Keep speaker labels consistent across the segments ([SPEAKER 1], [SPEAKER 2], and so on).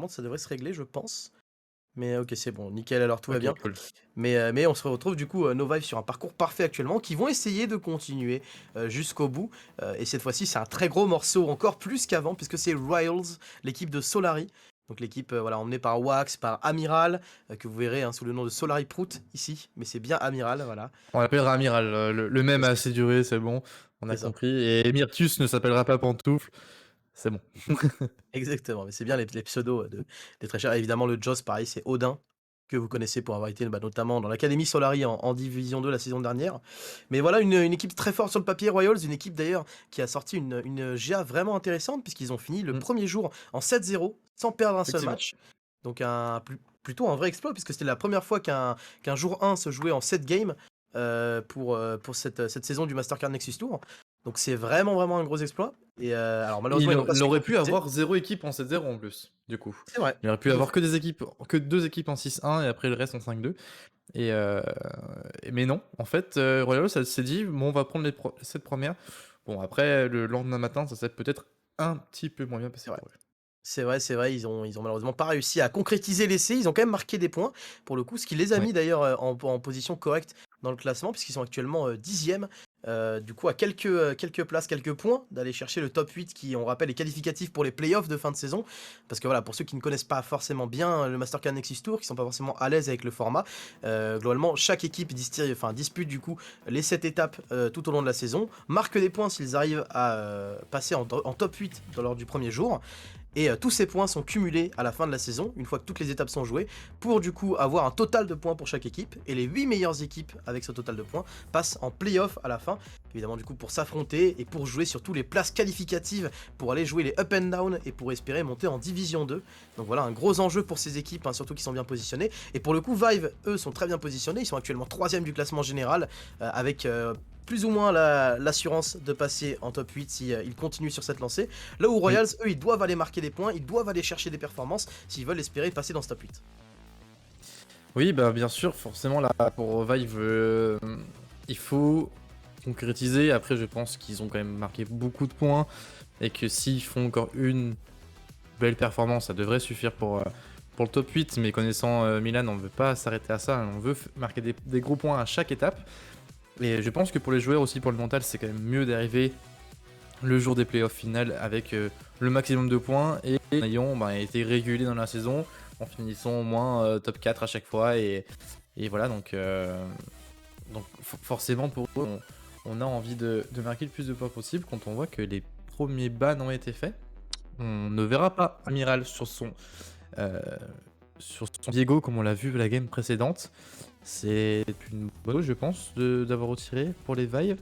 [SPEAKER 1] normalement, ça devrait se régler, je pense. Mais OK, c'est bon, nickel, alors tout va
[SPEAKER 2] OK,
[SPEAKER 1] bien.
[SPEAKER 2] cool.
[SPEAKER 1] Mais on se retrouve du coup, No Vibe sur un parcours parfait actuellement, qui vont essayer de continuer, jusqu'au bout, et cette fois-ci, c'est un très gros morceau, encore plus qu'avant, puisque c'est Royals, l'équipe de Solary. Donc l'équipe, voilà, emmenée par Wax, par Amiral, que vous verrez, hein, sous le nom de Solary Prout ici, mais c'est bien Amiral, voilà.
[SPEAKER 2] On l'appellera Amiral, le mème
[SPEAKER 1] C'est
[SPEAKER 2] a
[SPEAKER 1] ça,
[SPEAKER 2] assez duré, c'est bon, on a
[SPEAKER 1] c'est ça.
[SPEAKER 2] compris et Myrtus ne s'appellera pas Pantoufle, c'est bon.
[SPEAKER 1] Exactement, mais c'est bien les pseudos, des très chers. Évidemment, le Joss, pareil, c'est Odin, que vous connaissez pour avoir été, bah, notamment dans l'académie Solary en Division 2 la saison dernière. Mais voilà, une équipe très forte sur le papier, Royals, une équipe d'ailleurs qui a sorti une GA vraiment intéressante, puisqu'ils ont fini le
[SPEAKER 2] Mmh,
[SPEAKER 1] premier jour en 7-0, sans perdre un seul
[SPEAKER 2] effectivement.
[SPEAKER 1] match. Donc plutôt un vrai exploit, puisque c'était la première fois qu'un jour 1 se jouait en 7 games, pour cette saison du Mastercard Nexus Tour. Donc c'est vraiment, vraiment un gros exploit. Et alors malheureusement, ils n'ont pas
[SPEAKER 2] Il
[SPEAKER 1] su
[SPEAKER 2] aurait pu
[SPEAKER 1] concrétiser.
[SPEAKER 2] avoir 0 équipe en 7-0 en plus, du coup.
[SPEAKER 1] C'est vrai,
[SPEAKER 2] Il aurait pu
[SPEAKER 1] tout à
[SPEAKER 2] avoir
[SPEAKER 1] fait.
[SPEAKER 2] que 2 équipes en 6-1 et après le reste en 5-2 et mais non, en fait, Royal ça s'est dit: «Bon, on va prendre les 7 premières». Bon après, le lendemain matin, ça s'est peut-être un petit peu moins bien
[SPEAKER 1] C'est
[SPEAKER 2] passé
[SPEAKER 1] vrai.
[SPEAKER 2] pour eux.
[SPEAKER 1] C'est vrai, ils ont malheureusement pas réussi à concrétiser l'essai. Ils ont quand même marqué des points, pour le coup, ce qui les a
[SPEAKER 2] Ouais.
[SPEAKER 1] mis d'ailleurs, en position correcte dans le classement, puisqu'ils sont actuellement, 10e, du coup à quelques places, quelques points d'aller chercher le top 8 qui, on rappelle, est qualificatif pour les playoffs de fin de saison. Parce que voilà, pour ceux qui ne connaissent pas forcément bien le Mastercard Nexus Tour, qui sont pas forcément à l'aise avec le format, globalement, chaque équipe dispute du coup les 7 étapes, tout au long de la saison, marque des points s'ils arrivent à, passer en top 8 lors du premier jour. Et tous ces points sont cumulés à la fin de la saison, une fois que toutes les étapes sont jouées, pour du coup avoir un total de points pour chaque équipe. Et les 8 meilleures équipes avec ce total de points passent en playoff à la fin, évidemment du coup pour s'affronter et pour jouer surtout les places qualificatives, pour aller jouer les up and down et pour espérer monter en Division 2. Donc voilà, un gros enjeu pour ces équipes, hein, surtout qui sont bien positionnées. Et pour le coup, Vive, eux, sont très bien positionnés, ils sont actuellement 3ème du classement général, avec plus ou moins l'assurance de passer en top 8 si ils continuent sur cette lancée. Là où
[SPEAKER 2] Oui.
[SPEAKER 1] Royals, eux, ils doivent aller marquer des points, ils doivent aller chercher des performances s'ils veulent espérer passer dans ce top 8.
[SPEAKER 2] Oui, bah, bien sûr, forcément là, pour Vive, il faut concrétiser. Après, je pense qu'ils ont quand même marqué beaucoup de points et que s'ils font encore une belle performance, ça devrait suffire pour le top 8. Mais connaissant Milan, on ne veut pas s'arrêter à ça. On veut marquer des gros points à chaque étape. Et je pense que pour les joueurs aussi, pour le mental, c'est quand même mieux d'arriver le jour des playoffs finales avec le maximum de points et en ayant été régulé dans la saison en finissant au moins top 4 à chaque fois. Et voilà, donc forcément pour eux, on a envie de marquer le plus de points possible quand on voit que les premiers bans ont été faits. On ne verra pas Amiral euh, sur son Diego comme on l'a vu la game précédente. C'est une bonne chose, je pense, d'avoir retiré pour les Vive.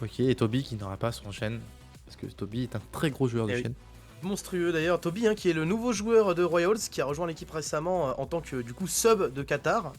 [SPEAKER 2] Ok, et Toby qui n'aura pas son chaîne, parce que Toby est un très gros joueur de
[SPEAKER 1] Et oui.
[SPEAKER 2] chaîne.
[SPEAKER 1] Monstrueux d'ailleurs, Toby, hein, qui est le nouveau joueur de Royals, qui a rejoint l'équipe récemment en tant que du coup sub de Qatar,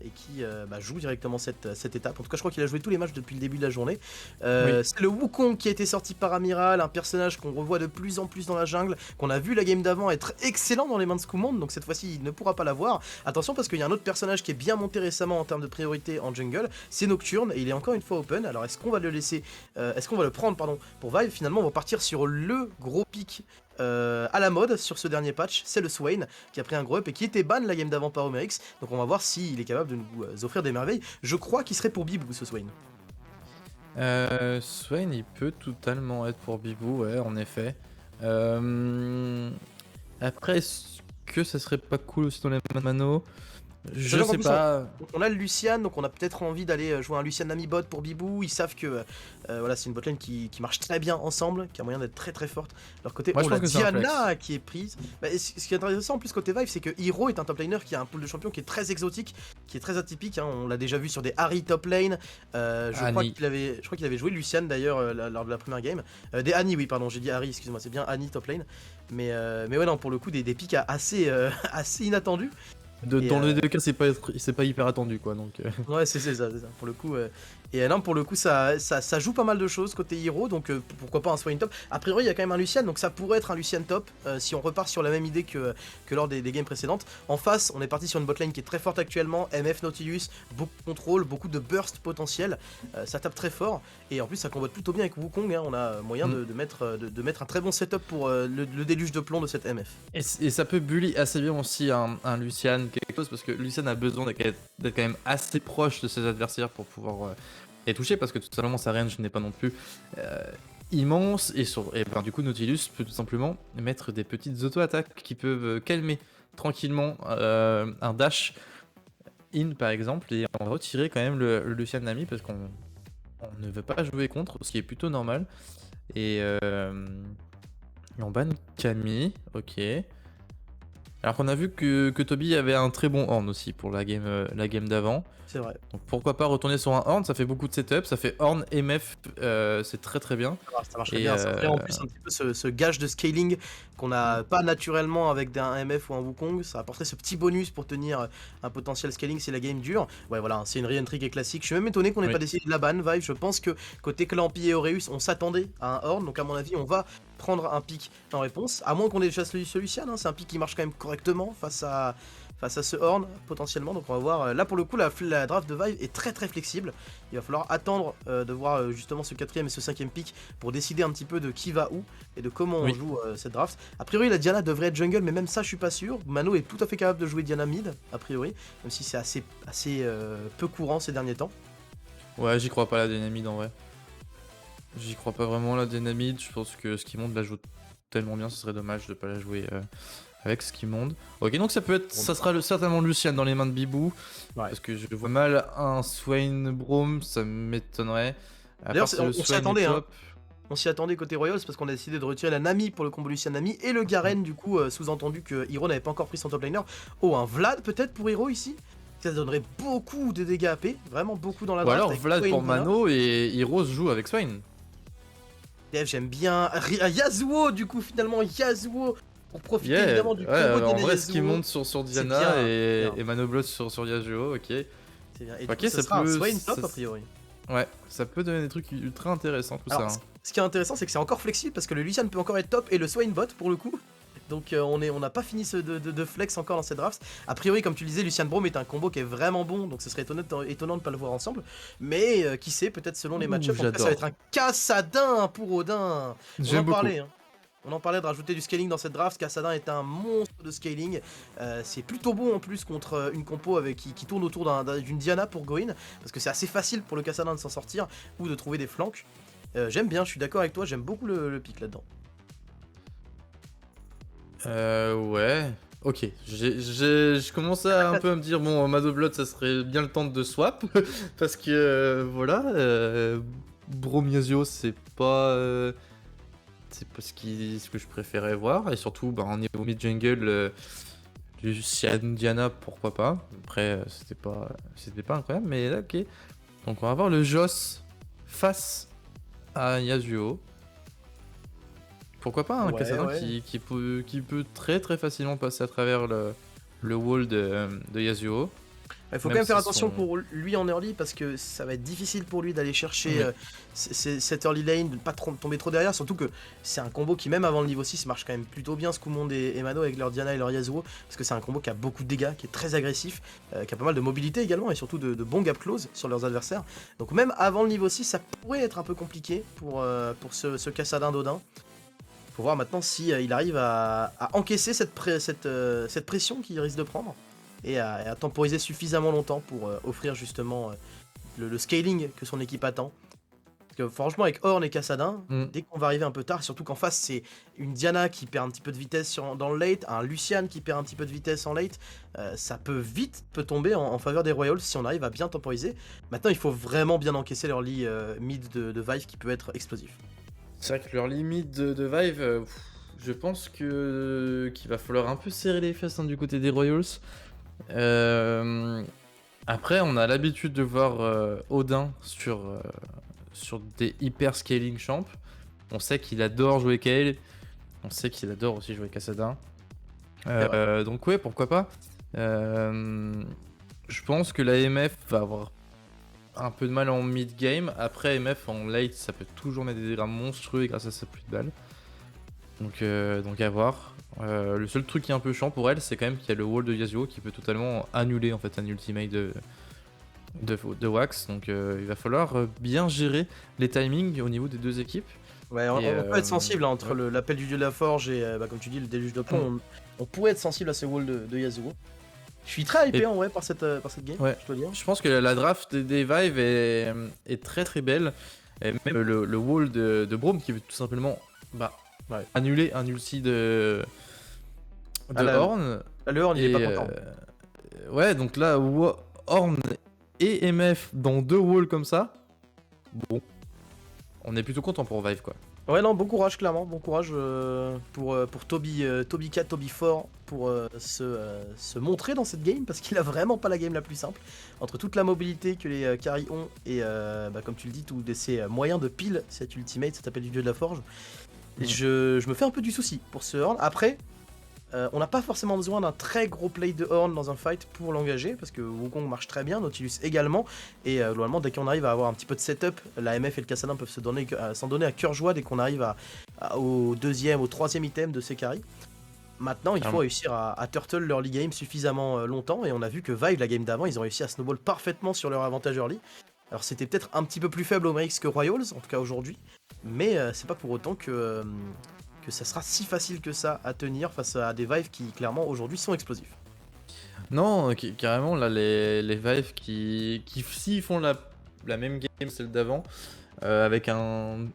[SPEAKER 1] et qui joue directement cette étape. En tout cas, je crois qu'il a joué tous les matchs depuis le début de la journée.
[SPEAKER 2] Oui,
[SPEAKER 1] C'est le Wukong qui a été sorti par Amiral, un personnage qu'on revoit de plus en plus dans la jungle, qu'on a vu la game d'avant être excellent dans les mains de Skumond, donc cette fois-ci il ne pourra pas l'avoir. Attention parce qu'il y a un autre personnage qui est bien monté récemment en termes de priorité en jungle, c'est Nocturne, et il est encore une fois open. Alors est-ce qu'on va le laisser, est-ce qu'on va le prendre pardon pour Vive? Finalement on va partir sur le gros pic à la mode sur ce dernier patch, c'est le Swain qui a pris un gros up et qui était ban la game d'avant par Omerix. Donc on va voir s'il est capable de nous offrir des merveilles. Je crois qu'il serait pour Bibou ce Swain.
[SPEAKER 2] Swain, il peut totalement être pour Bibou, ouais, en effet. Euh, Après, est-ce que ça serait pas cool aussi dans les Mano? Je
[SPEAKER 1] Sachant qu'en
[SPEAKER 2] sais
[SPEAKER 1] plus
[SPEAKER 2] pas.
[SPEAKER 1] on a le Lucian, donc on a peut-être envie d'aller jouer un Lucian Ami bot pour Bibou. Ils savent que voilà, c'est une botlane qui marche très bien ensemble, qui a moyen d'être très très forte. De leur côté,
[SPEAKER 2] Moi, je
[SPEAKER 1] oh la
[SPEAKER 2] pense que c'est un flex.
[SPEAKER 1] Diana qui est prise. Ce qui est intéressant en plus côté Vive, c'est que Hero est un top laner qui a un pool de champions qui est très exotique, qui est très atypique, hein. On l'a déjà vu sur des Harry top lane.
[SPEAKER 2] Annie.
[SPEAKER 1] Je crois qu'il avait joué Lucian d'ailleurs lors de la première game. Des Annie, oui, pardon, j'ai dit Harry, excuse-moi, c'est bien Annie top lane. Mais ouais, non, pour le coup, des pics assez, assez inattendus. Et
[SPEAKER 2] Dans les deux cas, c'est pas hyper attendu, quoi. Donc,
[SPEAKER 1] ouais, c'est ça, c'est ça. Pour le coup, Et non, pour le coup, ça joue pas mal de choses côté hero, donc pourquoi pas un Swain top. A priori, il y a quand même un Lucian, donc ça pourrait être un Lucian top si on repart sur la même idée que lors des games précédentes. En face, on est parti sur une botlane qui est très forte actuellement, MF Nautilus, beaucoup de contrôle, beaucoup de burst potentiel, ça tape très fort, et en plus ça combote plutôt bien avec Wukong, hein. On a moyen de mettre un très bon setup pour le déluge de plomb de cette MF.
[SPEAKER 2] Et ça peut bully assez bien aussi un Lucian, quelque chose, parce que Lucian a besoin d'être quand même assez proche de ses adversaires pour pouvoir les toucher, parce que tout simplement sa range n'est pas non plus immense, et ben, du coup Nautilus peut tout simplement mettre des petites auto-attaques qui peuvent calmer tranquillement un dash in par exemple, et on va retirer quand même le Lucian Nami, parce qu'on ne veut pas jouer contre, ce qui est plutôt normal. Et on banne Camille, ok. Alors qu'on a vu que Toby avait un très bon horn aussi pour la game d'avant.
[SPEAKER 1] C'est vrai.
[SPEAKER 2] Donc pourquoi pas retourner sur un horn, ça fait beaucoup de setup, ça fait horn, MF, c'est très très bien.
[SPEAKER 1] Ça marcherait bien, ça ferait en plus un petit peu ce gage de scaling qu'on n'a pas naturellement avec un MF ou un Wukong. Ça apporterait ce petit bonus pour tenir un potentiel scaling si la game dure. Ouais, voilà, c'est une re-entry qui est classique. Je suis même étonné qu'on n'ait pas décidé de la ban, Vive. Je pense que côté Clampi et Aureus, on s'attendait à un horn, donc à mon avis, on va prendre un pick en réponse. À moins qu'on ait déjà ce Lucian, hein. C'est un pick qui marche quand même correctement face à ce horn potentiellement, donc on va voir. Là pour le coup la draft de Vive est très flexible. Il va falloir attendre de voir justement ce 4ème et ce 5ème pick pour décider un petit peu de qui va où et de comment on joue cette draft. A priori la Diana devrait être jungle, mais même ça je suis pas sûr. Mano est tout à fait capable de jouer Diana mid a priori, même si c'est assez peu courant ces derniers temps.
[SPEAKER 2] Ouais, j'y crois pas la dynamite en vrai. J'y crois pas vraiment la dynamite, je pense que Skimond la joue tellement bien, ce serait dommage de pas la jouer avec Skimond. Ok, donc ça sera certainement Lucian dans les mains de Bibou, parce que je vois mal un Swain Braum, ça m'étonnerait.
[SPEAKER 1] D'ailleurs on s'y attendait, hein. On s'y attendait côté Royals parce qu'on a décidé de retirer la Nami pour le combo Lucian Nami et le Garen, du coup sous-entendu que Hero n'avait pas encore pris son top laner. Oh, un Vlad peut-être pour Hero ici, ça donnerait beaucoup de dégâts AP, vraiment beaucoup dans la draft.
[SPEAKER 2] Ou alors Vlad pour Mano et Hero se joue avec Swain.
[SPEAKER 1] J'aime bien Yasuo, du coup finalement Yasuo pour profiter évidemment du combo de
[SPEAKER 2] en vrai,
[SPEAKER 1] Yasuo.
[SPEAKER 2] ce qui monte sur Diana et Manoblood sur Yasuo, ok.
[SPEAKER 1] C'est bien. Et
[SPEAKER 2] ok,
[SPEAKER 1] du coup, ça sera un Swain top a priori.
[SPEAKER 2] Ouais, ça peut donner des trucs ultra intéressants tout ça. Hein.
[SPEAKER 1] Ce qui est intéressant, c'est que c'est encore flexible parce que le Lucian peut encore être top et le Swain bot pour le coup. Donc on n'a pas fini de flex encore dans cette draft. A priori, comme tu le disais, Lucian Braum est un combo qui est vraiment bon, donc ce serait étonnant de pas le voir ensemble. Mais qui sait, peut-être selon les match-ups, ça va être un Kassadin pour Odin. On en parlait, hein. On en parlait de rajouter du scaling dans cette draft. Kassadin est un monstre de scaling. C'est plutôt bon en plus contre une compo qui tourne autour d'une Diana pour Goin, parce que c'est assez facile pour le Kassadin de s'en sortir ou de trouver des flanks. J'aime bien, je suis d'accord avec toi, j'aime beaucoup le pick là-dedans.
[SPEAKER 2] Ouais. Ok, je commence un peu à me dire, bon, Manoblood, ça serait bien le temps de swap, parce que, voilà, Bromyasio, c'est pas ce que je préférais voir, et surtout, bah, en niveau mid-jungle, Lucian Diana, pourquoi pas. Après, c'était pas incroyable, mais là, ok. Donc on va voir le Joss face à Yasuo. Pourquoi pas un Kassadin qui peut très facilement passer à travers le wall de Yasuo.
[SPEAKER 1] Il faut quand même faire attention pour lui en early parce que ça va être difficile pour lui d'aller chercher cette early lane, de ne pas tomber trop derrière, surtout que c'est un combo qui même avant le niveau 6 marche quand même plutôt bien, Skumond et Mano avec leur Diana et leur Yasuo, parce que c'est un combo qui a beaucoup de dégâts, qui est très agressif, qui a pas mal de mobilité également et surtout de bons gap close sur leurs adversaires. Donc même avant le niveau 6 ça pourrait être un peu compliqué pour ce Kassadin d'Odin. Faut voir maintenant si il arrive à encaisser cette pression qu'il risque de prendre et à temporiser suffisamment longtemps pour offrir justement le scaling que son équipe attend. Parce que franchement avec Ornn et Kassadin, dès qu'on va arriver un peu tard, surtout qu'en face c'est une Diana qui perd un petit peu de vitesse dans le late, un Lucian qui perd un petit peu de vitesse en late, ça peut tomber en faveur des Royals si on arrive à bien temporiser. Maintenant il faut vraiment bien encaisser leur lit mid de Vive qui peut être explosif.
[SPEAKER 2] C'est vrai que leur limite de Vive, je pense qu'il va falloir un peu serrer les fesses du côté des Royals. Après, on a l'habitude de voir Odin sur des hyper scaling champs. On sait qu'il adore jouer Kayle. On sait qu'il adore aussi jouer Kassadin. Donc ouais, pourquoi pas. Je pense que l'AMF va avoir un peu de mal en mid-game. Après, MF en late, ça peut toujours mettre des dégâts monstrueux grâce à sa pluie de balles. Donc à voir. Le seul truc qui est un peu chiant pour elle, c'est quand même qu'il y a le wall de Yasuo qui peut totalement annuler en fait un ultimate de Wax. Donc il va falloir bien gérer les timings au niveau des deux équipes.
[SPEAKER 1] Ouais,
[SPEAKER 2] Et
[SPEAKER 1] on peut être sensible entre
[SPEAKER 2] ouais.
[SPEAKER 1] l'appel du dieu de la forge et, comme tu dis, le déluge de plomb. On pourrait être sensible à ces walls de Yasuo. Je suis très hypé
[SPEAKER 2] Et
[SPEAKER 1] en vrai par cette game,
[SPEAKER 2] ouais,
[SPEAKER 1] je dois dire.
[SPEAKER 2] je pense que la draft des Vive est très très belle. Et même le wall de Braum qui veut tout simplement bah,
[SPEAKER 1] Ouais.
[SPEAKER 2] annuler un ulti
[SPEAKER 1] Ah,
[SPEAKER 2] de Horn.
[SPEAKER 1] le Horn, il est pas
[SPEAKER 2] Et
[SPEAKER 1] content.
[SPEAKER 2] ouais, donc là, Horn et MF dans deux walls comme ça, bon, on est plutôt content pour Vive quoi.
[SPEAKER 1] Ouais, non, bon courage, clairement. Bon courage pour Toby 4, Toby 4 pour se montrer dans cette game parce qu'il a vraiment pas la game la plus simple. Entre toute la mobilité que les carry ont et, comme tu le dis, tous ces moyens de pile cette ultimate, cet appel du dieu de la forge. Et je me fais un peu du souci pour ce Horn. Après, on n'a pas forcément besoin d'un très gros play de Horn dans un fight pour l'engager, parce que Wukong marche très bien, Nautilus également, et globalement dès qu'on arrive à avoir un petit peu de setup, la MF et le Kassadin peuvent s'en donner à cœur joie dès qu'on arrive au deuxième, au troisième item de ces carries. Maintenant, il faut réussir à turtle l'early game suffisamment longtemps, et on a vu que Vive, la game d'avant, ils ont réussi à snowball parfaitement sur leur avantage early. Alors c'était peut-être un petit peu plus faible au MX que Royals, en tout cas aujourd'hui, mais c'est pas pour autant que ça sera si facile que ça à tenir face à des Vive qui clairement aujourd'hui sont explosifs.
[SPEAKER 2] Non, carrément, là, les Vive qui s'ils font la même game, celle d'avant, avec une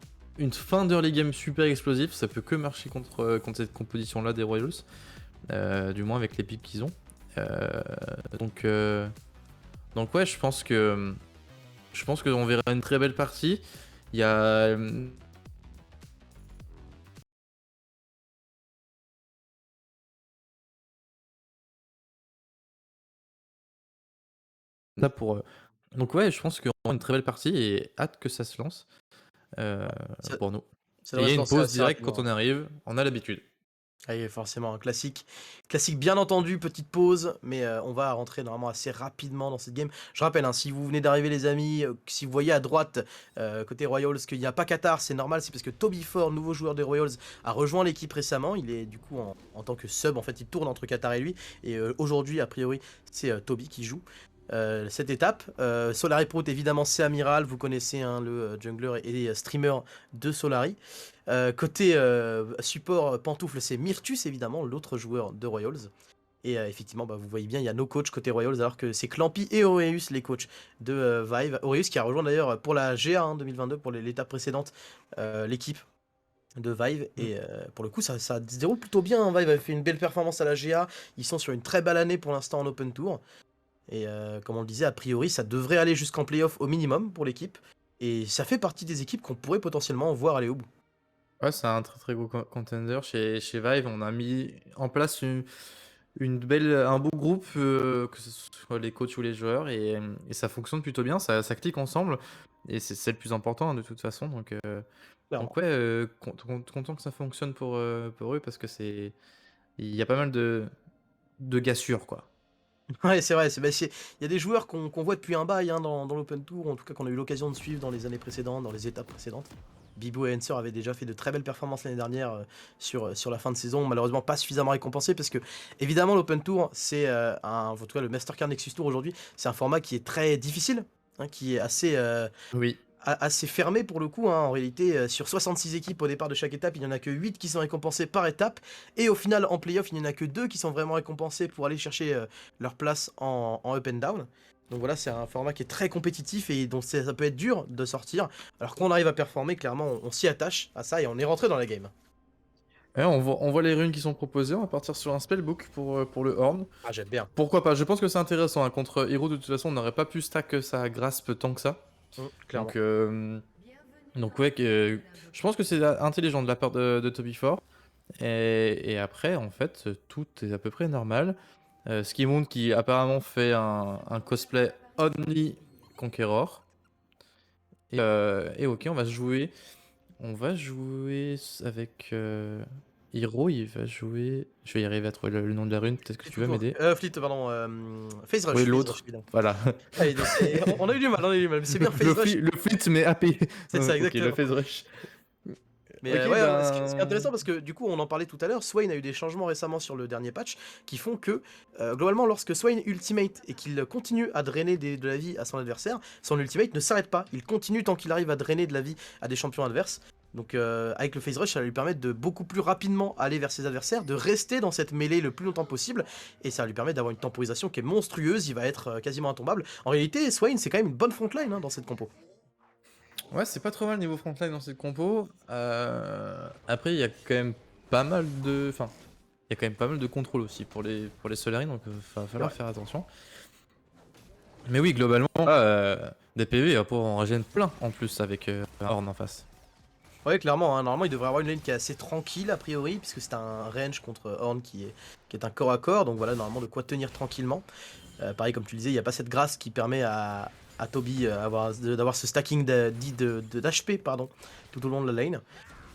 [SPEAKER 2] fin d'early game super explosive, ça peut que marcher contre cette composition-là des Royals, du moins avec les picks qu'ils ont. Donc ouais, je pense qu'on verra une très belle partie. Il y a ça pour. Donc ouais, je pense qu'on aura une très belle partie et hâte que ça se lance
[SPEAKER 1] Ça,
[SPEAKER 2] pour nous.
[SPEAKER 1] ça
[SPEAKER 2] Et il
[SPEAKER 1] devrait
[SPEAKER 2] y a
[SPEAKER 1] se
[SPEAKER 2] une
[SPEAKER 1] lancer
[SPEAKER 2] pause
[SPEAKER 1] assez
[SPEAKER 2] directe quand
[SPEAKER 1] rapidement.
[SPEAKER 2] on arrive, on a l'habitude.
[SPEAKER 1] Allez, forcément, un classique. Classique bien entendu, petite pause, mais on va rentrer normalement assez rapidement dans cette game. Je rappelle, hein, si vous venez d'arriver les amis, si vous voyez à droite, côté Royals, qu'il n'y a pas Qatar, c'est normal, c'est parce que Toby Ford, nouveau joueur des Royals, a rejoint l'équipe récemment. Il est du coup en tant que sub, en fait, il tourne entre Qatar et lui. Et aujourd'hui, a priori, c'est Toby qui joue. Cette étape, Solari Pro, évidemment, c'est Amiral, vous connaissez hein, le jungler et streamer de Solari. Côté support pantoufle, c'est Myrtus évidemment, l'autre joueur de Royals. Et effectivement, bah, vous voyez bien, il y a nos coachs côté Royals, alors que c'est Clampy et Aureus les coachs de Vive. Aureus qui a rejoint d'ailleurs pour la GA 2022, pour l'étape précédente, l'équipe de Vive. Et pour le coup, ça se déroule plutôt bien. Hein. Vive avait fait une belle performance à la GA. Ils sont sur une très belle année pour l'instant en Open Tour. Et comme on le disait, a priori, ça devrait aller jusqu'en playoff au minimum pour l'équipe. Et ça fait partie des équipes qu'on pourrait potentiellement voir aller au bout.
[SPEAKER 2] Ouais, c'est un très très gros contender chez Vive. On a mis en place un beau groupe, que ce soit les coachs ou les joueurs, et ça fonctionne plutôt bien. Ça clique ensemble, et c'est le plus important hein, de toute façon. Donc
[SPEAKER 1] Clairement.
[SPEAKER 2] ouais, content que ça fonctionne pour eux parce que il y a pas mal de gars sûrs quoi.
[SPEAKER 1] Ouais, c'est vrai. Il y a des joueurs qu'on voit depuis un bail hein, dans l'Open Tour, en tout cas qu'on a eu l'occasion de suivre dans les années précédentes, dans les étapes précédentes. Bibo et Enser avaient déjà fait de très belles performances l'année dernière sur la fin de saison, malheureusement pas suffisamment récompensé parce que évidemment l'Open Tour, c'est en tout cas le Mastercard Nexus Tour aujourd'hui, c'est un format qui est très difficile, hein, qui est
[SPEAKER 2] Oui.
[SPEAKER 1] assez fermé pour le coup. Hein. En réalité, sur 66 équipes au départ de chaque étape, il n'y en a que 8 qui sont récompensées par étape. Et au final, en playoff, il n'y en a que 2 qui sont vraiment récompensés pour aller chercher leur place en up and down. Donc voilà, c'est un format qui est très compétitif et dont ça peut être dur de sortir. Alors qu'on arrive à performer, clairement, on s'y attache à ça et on est rentré dans la game.
[SPEAKER 2] Ouais, on voit les runes qui sont proposées. On va partir sur un spellbook pour le Horn.
[SPEAKER 1] Ah, j'aime bien.
[SPEAKER 2] Pourquoi pas? Je pense que c'est intéressant. Hein. Contre Hero, de toute façon, on n'aurait pas pu stack ça grasp tant que ça.
[SPEAKER 1] Clairement.
[SPEAKER 2] Donc, donc ouais, je pense que c'est intelligent de la part de Toby Ford. Et après, en fait, tout est à peu près normal. Skimoon qui apparemment fait un cosplay Only Conqueror. Et ok, on va jouer avec Hero, il va jouer. Je vais y arriver à trouver le nom de la rune, peut-être que
[SPEAKER 1] Fleet
[SPEAKER 2] tu vas
[SPEAKER 1] Woodwalk,
[SPEAKER 2] m'aider.
[SPEAKER 1] Fleet, pardon, Phase Rush,
[SPEAKER 2] Oui,
[SPEAKER 1] Phase
[SPEAKER 2] l'autre,
[SPEAKER 1] Rush, évidemment.
[SPEAKER 2] voilà.
[SPEAKER 1] Ah, on a eu du mal, mais c'est bien Phase Rush.
[SPEAKER 2] Le fleet, mais AP.
[SPEAKER 1] C'est ça,
[SPEAKER 2] Ok, le
[SPEAKER 1] exactement.
[SPEAKER 2] phase rush.
[SPEAKER 1] Mais
[SPEAKER 2] Ok,
[SPEAKER 1] ouais, ce qui est
[SPEAKER 2] ben.
[SPEAKER 1] intéressant parce que du coup on en parlait tout à l'heure, Swain a eu des changements récemment sur le dernier patch qui font que globalement lorsque Swain ultimate et qu'il continue à drainer de la vie à son adversaire, son ultimate ne s'arrête pas, il continue tant qu'il arrive à drainer de la vie à des champions adverses. Donc avec le phase rush ça va lui permettre de beaucoup plus rapidement aller vers ses adversaires, de rester dans cette mêlée le plus longtemps possible et ça va lui permet d'avoir une temporisation qui est monstrueuse, il va être quasiment intombable. En réalité Swain c'est quand même une bonne frontline dans cette compo.
[SPEAKER 2] Ouais, c'est pas trop mal niveau frontline dans cette compo. Après, il y a quand même pas mal de. Enfin, il y a quand même pas mal de contrôle aussi pour les Solari, donc va falloir faire attention. Mais oui, globalement, des PV, il va pouvoir en régénérer plein en plus avec un Horn en face.
[SPEAKER 1] Ouais, clairement, hein, normalement il devrait avoir une lane qui est assez tranquille a priori, puisque c'est un range contre Horn qui est un corps à corps, donc voilà, normalement de quoi tenir tranquillement. Pareil, comme tu le disais, il n'y a pas cette grâce qui permet à Toby d'avoir ce stacking d'HP pardon, tout au long de la lane.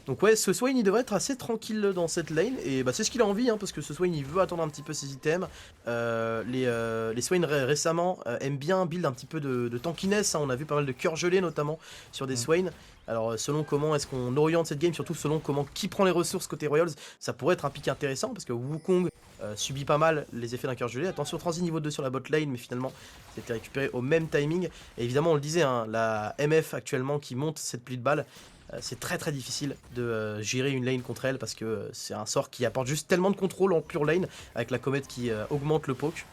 [SPEAKER 1] Donc ouais, ce Swain il devrait être assez tranquille dans cette lane et bah, c'est ce qu'il a envie hein, parce que ce Swain il veut attendre un petit peu ses items. Les Swain récemment aiment bien build un petit peu de tankiness, hein. On a vu pas mal de cœurs gelés notamment sur des Swain. Alors selon comment est-ce qu'on oriente cette game, surtout selon comment qui prend les ressources côté Royals, ça pourrait être un pick intéressant parce que Wukong subit pas mal les effets d'un cœur gelé. Attention transi niveau 2 sur la bot lane mais finalement c'était récupéré au même timing. Et évidemment on le disait, hein, la MF actuellement qui monte cette pluie de balles, c'est très très difficile de gérer une lane contre elle parce que c'est un sort qui apporte juste tellement de contrôle en pure lane avec la comète qui augmente le poke.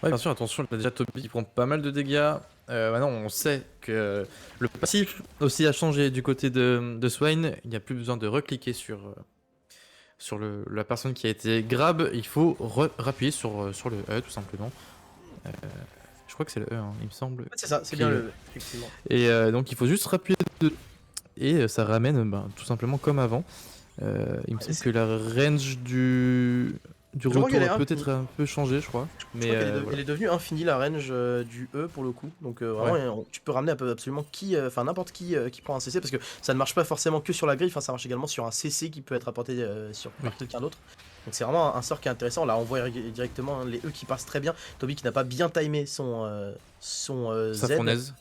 [SPEAKER 2] Ouais, bien sûr, attention, déjà Toby qui prend pas mal de dégâts. Maintenant, on sait que le passif aussi a changé du côté de Swain. Il n'y a plus besoin de recliquer sur la personne qui a été grab. Il faut rappuyer sur le E tout simplement. Je crois que c'est le E, hein, il me semble.
[SPEAKER 1] C'est ça, c'est bien le effectivement.
[SPEAKER 2] Et donc il faut juste rappuyer dessus. Et ça ramène tout simplement comme avant. Il me semble que la range du retour a peut-être un peu changé, je crois.
[SPEAKER 1] Je crois qu'elle est devenue infinie la range du E pour le coup. Donc vraiment, tu peux ramener absolument n'importe qui prend un CC parce que ça ne marche pas forcément que sur la griffe, hein, ça marche également sur un CC qui peut être apporté par quelqu'un d'autre. Donc c'est vraiment un sort qui est intéressant. Là, on voit directement hein, les E qui passent très bien. Toby qui n'a pas bien timé son
[SPEAKER 2] sa
[SPEAKER 1] Z.
[SPEAKER 2] fournaise.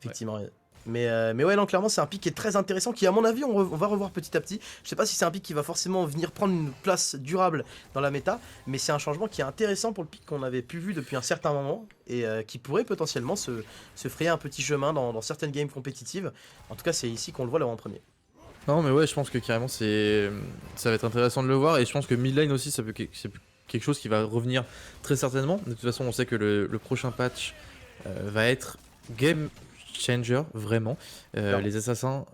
[SPEAKER 1] Effectivement. Ouais. Mais ouais, non, clairement, c'est un pick qui est très intéressant, qui, à mon avis, on va revoir petit à petit. Je sais pas si c'est un pick qui va forcément venir prendre une place durable dans la méta, mais c'est un changement qui est intéressant pour le pick qu'on avait pu vu depuis un certain moment et qui pourrait potentiellement se frayer un petit chemin dans certaines games compétitives. En tout cas, c'est ici qu'on le voit là en premier.
[SPEAKER 2] Non, mais ouais, je pense que carrément, ça va être intéressant de le voir. Et je pense que midlane aussi, c'est quelque chose qui va revenir très certainement. De toute façon, on sait que le prochain patch va être game changer, vraiment. Les assassins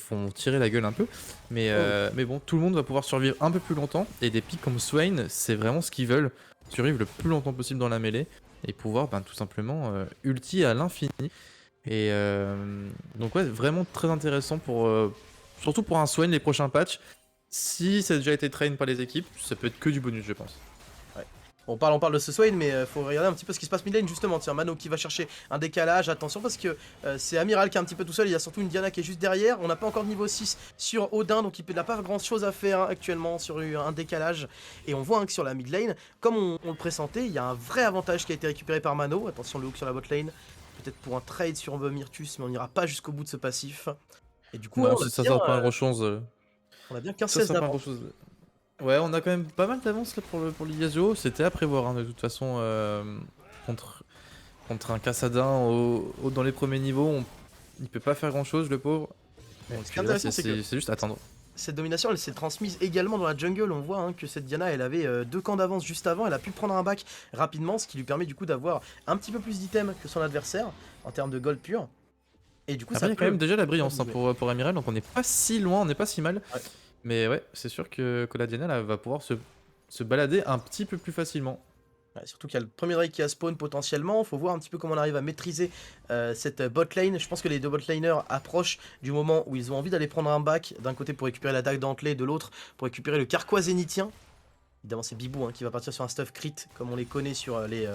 [SPEAKER 2] vont tirer la gueule un peu. Mais bon, tout le monde va pouvoir survivre un peu plus longtemps. Et des picks comme Swain, c'est vraiment ce qu'ils veulent. Survivre le plus longtemps possible dans la mêlée. Et pouvoir tout simplement ulti à l'infini. Et donc ouais, vraiment très intéressant surtout pour un Swain les prochains patchs. Si ça a déjà été train par les équipes, ça peut être que du bonus, je pense.
[SPEAKER 1] Ouais. On parle de ce Swain, mais faut regarder un petit peu ce qui se passe mid lane justement. Tiens, Mano qui va chercher un décalage, attention parce que c'est Amiral qui est un petit peu tout seul, il y a surtout une Diana qui est juste derrière. On n'a pas encore de niveau 6 sur Odin, donc il n'a pas grand chose à faire hein, actuellement sur un décalage. Et on voit hein, que sur la mid lane, comme on le pressentait, il y a un vrai avantage qui a été récupéré par Mano. Attention le hook sur la bot lane, peut-être pour un trade sur Myrtus, mais on n'ira pas jusqu'au bout de ce passif. Et du coup,
[SPEAKER 2] Non,
[SPEAKER 1] ouais,
[SPEAKER 2] si ça sert pas à grand chose.
[SPEAKER 1] on a bien 15
[SPEAKER 2] Ça
[SPEAKER 1] 16
[SPEAKER 2] sert pas à
[SPEAKER 1] d'avance.
[SPEAKER 2] grand chose. Ouais, on a quand même pas mal d'avance là pour l'Yasuo. C'était à prévoir hein, de toute façon contre un Kassadin dans les premiers niveaux. Il peut pas faire grand chose, le pauvre.
[SPEAKER 1] Bon, ce qui est intéressant, c'est que
[SPEAKER 2] c'est juste attendre.
[SPEAKER 1] cette domination, elle s'est transmise également dans la jungle. On voit hein, que cette Diana, elle avait 2 camps d'avance juste avant. Elle a pu prendre un back rapidement, ce qui lui permet du coup d'avoir un petit peu plus d'items que son adversaire en termes de gold pur. Et du coup,
[SPEAKER 2] Après, il y a quand même déjà la brillance hein,
[SPEAKER 1] jouer.
[SPEAKER 2] pour Amiral, donc on n'est pas si loin, on n'est pas si mal.
[SPEAKER 1] Ouais.
[SPEAKER 2] Mais ouais, c'est sûr que la Diana là, va pouvoir se balader un petit peu plus facilement.
[SPEAKER 1] Ouais, surtout qu'il y a le premier Drake qui a spawn potentiellement. Faut voir un petit peu comment on arrive à maîtriser cette bot lane. Je pense que les deux bot laners approchent du moment où ils ont envie d'aller prendre un back. D'un côté pour récupérer la dague dentelée, de l'autre pour récupérer le carquois zénithien. Évidemment, c'est Bibou hein, qui va partir sur un stuff crit comme on les connaît sur les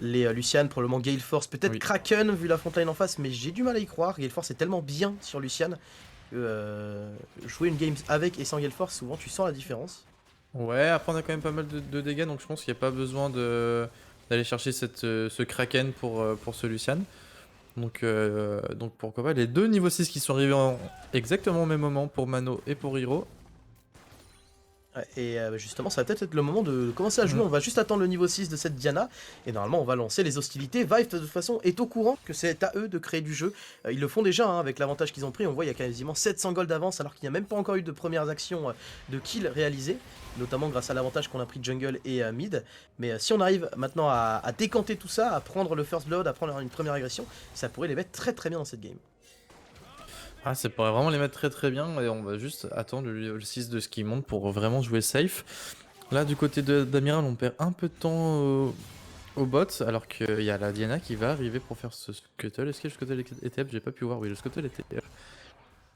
[SPEAKER 1] Lucian, probablement Gale Force, peut-être Kraken vu la frontline en face, mais j'ai du mal à y croire. Gale Force est tellement bien sur Lucian jouer une game avec et sans Gale Force, souvent tu sens la différence.
[SPEAKER 2] Ouais, après on a quand même pas mal de dégâts, donc je pense qu'il n'y a pas besoin d'aller chercher ce Kraken pour ce Lucian. Donc pourquoi pas, les deux niveaux 6 qui sont arrivés exactement au même moment pour Mano et pour Hiro.
[SPEAKER 1] Ouais, et justement, ça va peut-être être le moment de commencer à jouer. On va juste attendre le niveau 6 de cette Diana. Et normalement, on va lancer les hostilités. Vive, de toute façon, est au courant que c'est à eux de créer du jeu. Ils le font déjà, hein, avec l'avantage qu'ils ont pris. On voit, il y a quasiment 700 gold d'avance, alors qu'il n'y a même pas encore eu de premières actions de kill réalisées. Notamment grâce à l'avantage qu'on a pris de jungle et mid. Mais si on arrive maintenant à décanter tout ça, à prendre le first blood, à prendre une première agression, ça pourrait les mettre très très bien dans cette game.
[SPEAKER 2] Ah, ça pourrait vraiment les mettre très bien, et on va juste attendre le 6 de ce qui monte pour vraiment jouer safe. Là, du côté d'Amiral, on perd un peu de temps au bot, alors qu'il y a la Diana qui va arriver pour faire ce scuttle. Est-ce que le scuttle était up? J'ai pas pu voir, oui, le scuttle était up.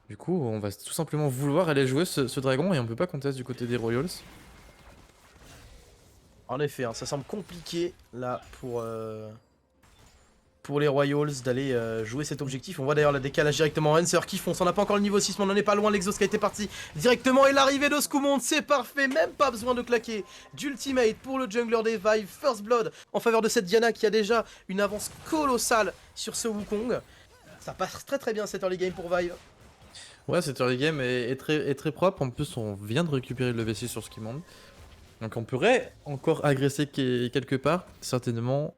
[SPEAKER 2] Du coup, on va tout simplement vouloir aller jouer ce dragon, et on peut pas contester du côté des Royals.
[SPEAKER 1] En effet, hein, ça semble compliqué là pour les Royals d'aller jouer cet objectif. On voit d'ailleurs le décalage directement. Hanser qui fonce, on n'a pas encore le niveau 6, mais on n'en est pas loin. L'Exos qui a été parti directement, et l'arrivée de Scoumonde, c'est parfait, même pas besoin de claquer d'ultimate pour le jungler des Vive. First Blood en faveur de cette Diana qui a déjà une avance colossale sur ce Wukong. Ça passe très très bien cette early game pour Vive.
[SPEAKER 2] Ouais, cette early game est très propre. En plus, on vient de récupérer le V6 sur ce qui monte. Donc on pourrait encore agresser quelque part, certainement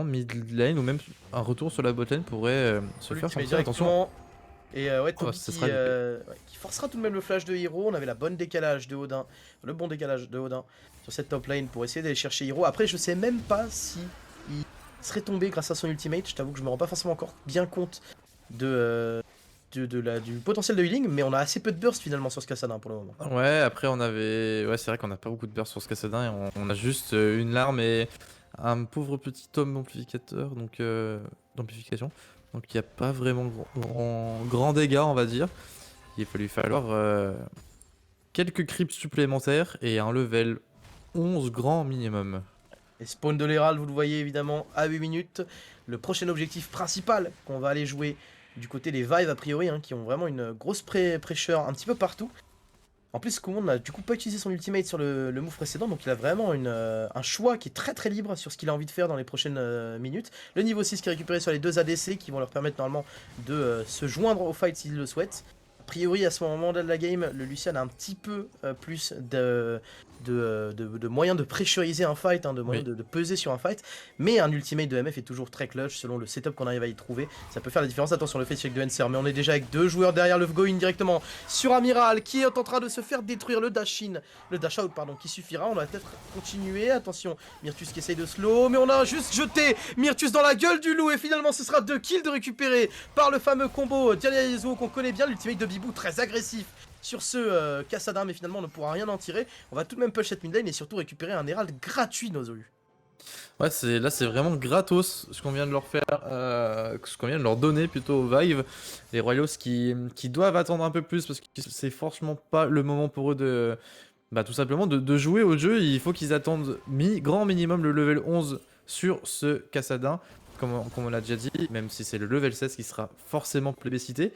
[SPEAKER 2] mid lane, ou même un retour sur la bot lane pourrait se faire sentir. Attention.
[SPEAKER 1] Et ouais, Toby qui forcera tout de même le flash de Hiro. On avait le bon décalage de Odin sur cette top lane pour essayer d'aller chercher Hiro. Après, je sais même pas si il serait tombé grâce à son ultimate. Je t'avoue que je me rends pas forcément encore bien compte du potentiel de healing, mais on a assez peu de burst finalement sur ce Kassadin pour le moment.
[SPEAKER 2] Ouais, après on avait... Ouais, c'est vrai qu'on a pas beaucoup de burst sur ce Kassadin, et on a juste une larme et un pauvre petit tome amplificateur, donc d'amplification. Donc il n'y a pas vraiment grand dégâts, on va dire. Il va lui falloir quelques creeps supplémentaires et un level 11 grand minimum.
[SPEAKER 1] Et spawn de l'Herald, vous le voyez évidemment à 8 minutes. Le prochain objectif principal qu'on va aller jouer du côté des Vive a priori, hein, qui ont vraiment une grosse pressure un petit peu partout. En plus, Scoumonde n'a du coup pas utilisé son ultimate sur le move précédent, donc il a vraiment un choix qui est très très libre sur ce qu'il a envie de faire dans les prochaines minutes. Le niveau 6 qui est récupéré sur les deux ADC qui vont leur permettre normalement de se joindre au fight s'ils le souhaitent. A priori, à ce moment-là de la game, le Lucian a un petit peu plus de moyens de pressuriser un fight, hein, de moyens de peser sur un fight, mais un ultimate de MF est toujours très clutch selon le setup qu'on arrive à y trouver. Ça peut faire la différence. Attention, le face check de Hanser, mais on est déjà avec deux joueurs derrière le go-in directement sur Amiral qui est en train de se faire détruire. Le dash out pardon, qui suffira. On va peut-être continuer. Attention, Myrtus qui essaye de slow, mais on a juste jeté Myrtus dans la gueule du loup, et finalement ce sera 2 kills de récupérer par le fameux combo Diana Yasuo qu'on connaît bien. L'ultimate de Bibou très agressif sur ce Kassadin, mais finalement on ne pourra rien en tirer. On va tout de même push cette mid lane et surtout récupérer un Herald gratuit, Nozoru.
[SPEAKER 2] Ouais, là c'est vraiment gratos ce qu'on vient de leur faire, ce qu'on vient de leur donner plutôt aux Vive. Les Royals qui doivent attendre un peu plus, parce que c'est franchement pas le moment pour eux de... Bah tout simplement de jouer au jeu. Il faut qu'ils attendent grand minimum le level 11 sur ce Kassadin, comme on l'a déjà dit, même si c'est le level 16 qui sera forcément plébiscité.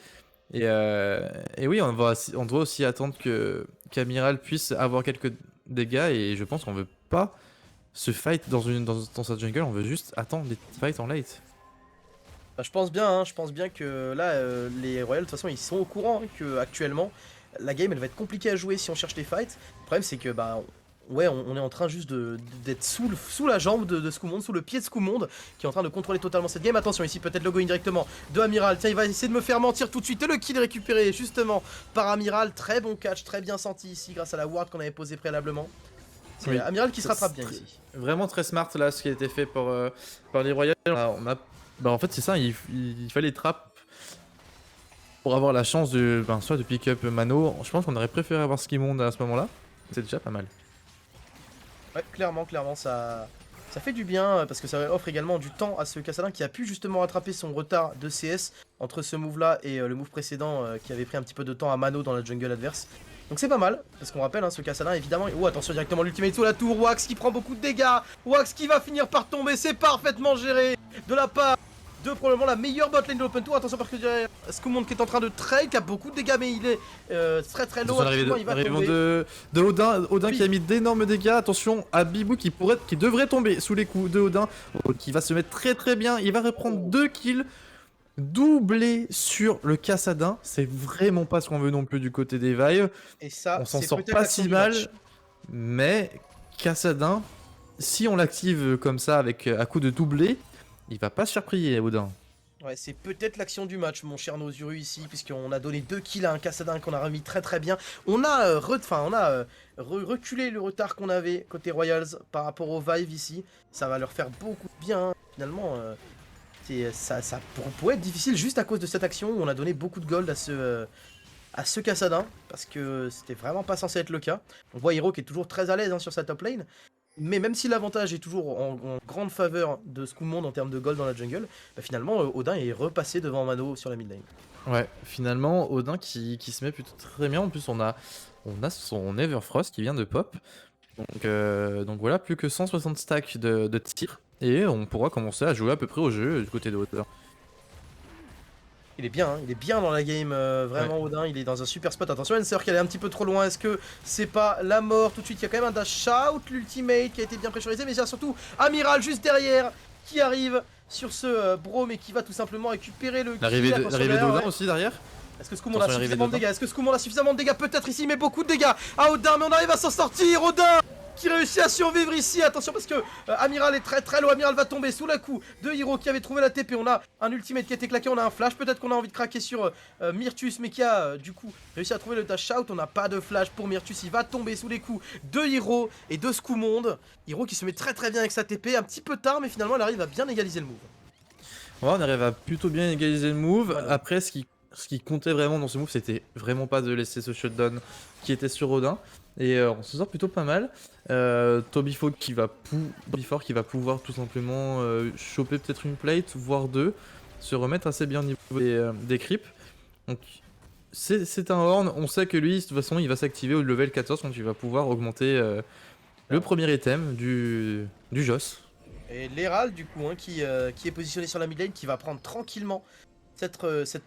[SPEAKER 2] Et oui, on doit aussi attendre qu'Amiral puisse avoir quelques dégâts, et je pense qu'on veut pas se fight dans sa jungle, on veut juste attendre les fights en late.
[SPEAKER 1] Bah, je pense bien que là, les Royals, de toute façon, ils sont au courant hein, que actuellement la game elle va être compliquée à jouer si on cherche les fights. Le problème, c'est que bah, ouais, on est en train juste d'être sous la jambe de Scoumonde, sous le pied de Scoumonde, qui est en train de contrôler totalement cette game. Attention, ici peut-être le go directement de Amiral. Tiens, il va essayer de me faire mentir tout de suite. Et le kill récupéré justement par Amiral. Très bon catch, très bien senti ici grâce à la ward qu'on avait posée préalablement. C'est Amiral qui se rattrape bien ici.
[SPEAKER 2] Vraiment très smart là ce qui a été fait par les Royals. Bah, en fait c'est ça, il fallait trap pour avoir la chance soit de pick up Mano. Je pense qu'on aurait préféré avoir Skimond à ce moment-là. C'est déjà pas mal.
[SPEAKER 1] Ouais, clairement, ça fait du bien parce que ça offre également du temps à ce Kassadin qui a pu justement rattraper son retard de CS entre ce move là et le move précédent qui avait pris un petit peu de temps à Mano dans la jungle adverse. Donc c'est pas mal, parce qu'on rappelle, hein, ce Kassadin évidemment... Oh attention directement l'ultimate sous la tour, Wax qui prend beaucoup de dégâts, Wax qui va finir par tomber, c'est parfaitement géré de la part de probablement la meilleure botlane de l'Open Tour. Attention parce que Skumond qui est en train de trade, qui a beaucoup de dégâts, mais il est très low.
[SPEAKER 2] Il va de Odin, Odin qui a mis d'énormes dégâts. Attention à Bibou qui devrait tomber sous les coups de Odin, qui va se mettre très bien. Il va reprendre 2 kills. Doublé sur le Kassadin, c'est vraiment pas ce qu'on veut non plus du côté des Vive.
[SPEAKER 1] Et ça,
[SPEAKER 2] on s'en sort pas si mal, mais Kassadin, si on l'active comme ça avec à coup de doublé, il va pas se faire prier, Odin.
[SPEAKER 1] Ouais, c'est peut-être l'action du match, mon cher Nozuru ici, puisqu'on a donné 2 kills à un Kassadin qu'on a remis très bien. On a, reculé le retard qu'on avait côté Royals par rapport aux Vive ici. Ça va leur faire beaucoup de bien, hein. Finalement. Ça pourrait être difficile juste à cause de cette action où on a donné beaucoup de gold à ce Kassadin, parce que c'était vraiment pas censé être le cas. On voit Hero qui est toujours très à l'aise hein, sur sa top lane, mais même si l'avantage est toujours en grande faveur de Skumond en termes de gold dans la jungle, bah finalement Odin est repassé devant Mano sur la mid lane.
[SPEAKER 2] Ouais, finalement Odin qui se met plutôt très bien. En plus on a son Everfrost qui vient de pop. Donc voilà, plus que 160 stacks de tir. Et on pourra commencer à jouer à peu près au jeu du côté de Odin.
[SPEAKER 1] Il est bien, hein, il est bien dans la game, vraiment ouais. Odin, il est dans un super spot. Attention, Enser qui est un petit peu trop loin, est-ce que c'est pas la mort tout de suite? Il y a quand même un dash out, l'ultimate qui a été bien pressurisé, mais il y a surtout Amiral juste derrière qui arrive sur ce Braum et qui va tout simplement récupérer le kill.
[SPEAKER 2] L'arrivée d'Odin aussi derrière.
[SPEAKER 1] Est-ce que Skumond a suffisamment de dégâts? Est-ce que Skumond a suffisamment de dégâts? Peut-être ici, mais beaucoup de dégâts à Odin, mais on arrive à s'en sortir. Odin qui réussit à survivre ici. Attention parce que Amiral est très low. Amiral va tomber sous la coup de Hero qui avait trouvé la TP. On a un ultimate qui a été claqué, on a un flash. Peut-être qu'on a envie de craquer sur Myrtus, mais qui a du coup réussi à trouver le dash out. On n'a pas de flash pour Myrtus. Il va tomber sous les coups de Hero et de Skumond. Hero qui se met très bien avec sa TP. Un petit peu tard, mais finalement elle arrive à bien égaliser le move.
[SPEAKER 2] Ouais, on arrive à plutôt bien égaliser le move. Voilà. Après, ce qui comptait vraiment dans ce move, c'était vraiment pas de laisser ce shutdown qui était sur Odin. Et on se sort plutôt pas mal. Tobyfort qui va pouvoir tout simplement choper peut-être une plate, voire 2, se remettre assez bien au niveau des creeps. Donc c'est un horn, on sait que lui, de toute façon, il va s'activer au level 14, donc il va pouvoir augmenter le premier item du Joss.
[SPEAKER 1] Et l'Herald du coup, hein, qui est positionné sur la mid lane, qui va prendre tranquillement cette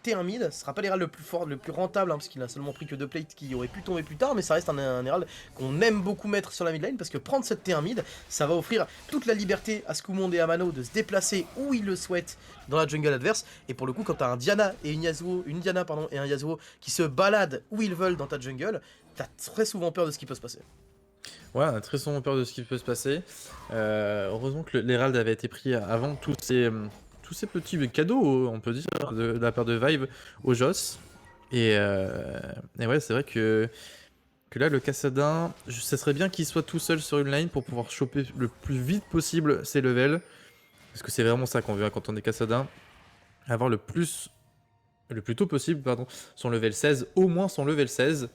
[SPEAKER 1] T1 mid. Ce sera pas l'Herald le plus fort, le plus rentable, hein, parce qu'il a seulement pris que 2 plates qui auraient pu tomber plus tard, mais ça reste un Herald qu'on aime beaucoup mettre sur la mid lane, parce que prendre cette T1 mid, ça va offrir toute la liberté à Skumond et à Mano de se déplacer où ils le souhaitent dans la jungle adverse. Et pour le coup, quand t'as un Diana et une Diana et un Yasuo qui se baladent où ils veulent dans ta jungle, t'as très souvent peur de ce qui peut se passer.
[SPEAKER 2] Ouais, on a très souvent peur de ce qui peut se passer. Heureusement que l'Herald avait été pris avant tous ces petits cadeaux, on peut dire, de la part de Vive au Joss. Et ouais, c'est vrai que là, le Kassadin, ça serait bien qu'il soit tout seul sur une lane pour pouvoir choper le plus vite possible ses levels. Parce que c'est vraiment ça qu'on veut quand on est Kassadin. Avoir le plus tôt possible, son level 16, au moins son level 16.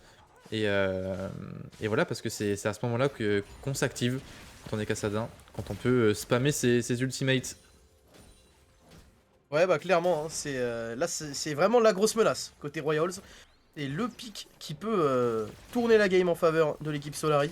[SPEAKER 2] Et voilà, parce que c'est à ce moment-là qu'on s'active quand on est Kassadin, quand on peut spammer ses ultimates.
[SPEAKER 1] Ouais, bah clairement, hein, là c'est vraiment la grosse menace côté Royals. Et le pic qui peut tourner la game en faveur de l'équipe Solari.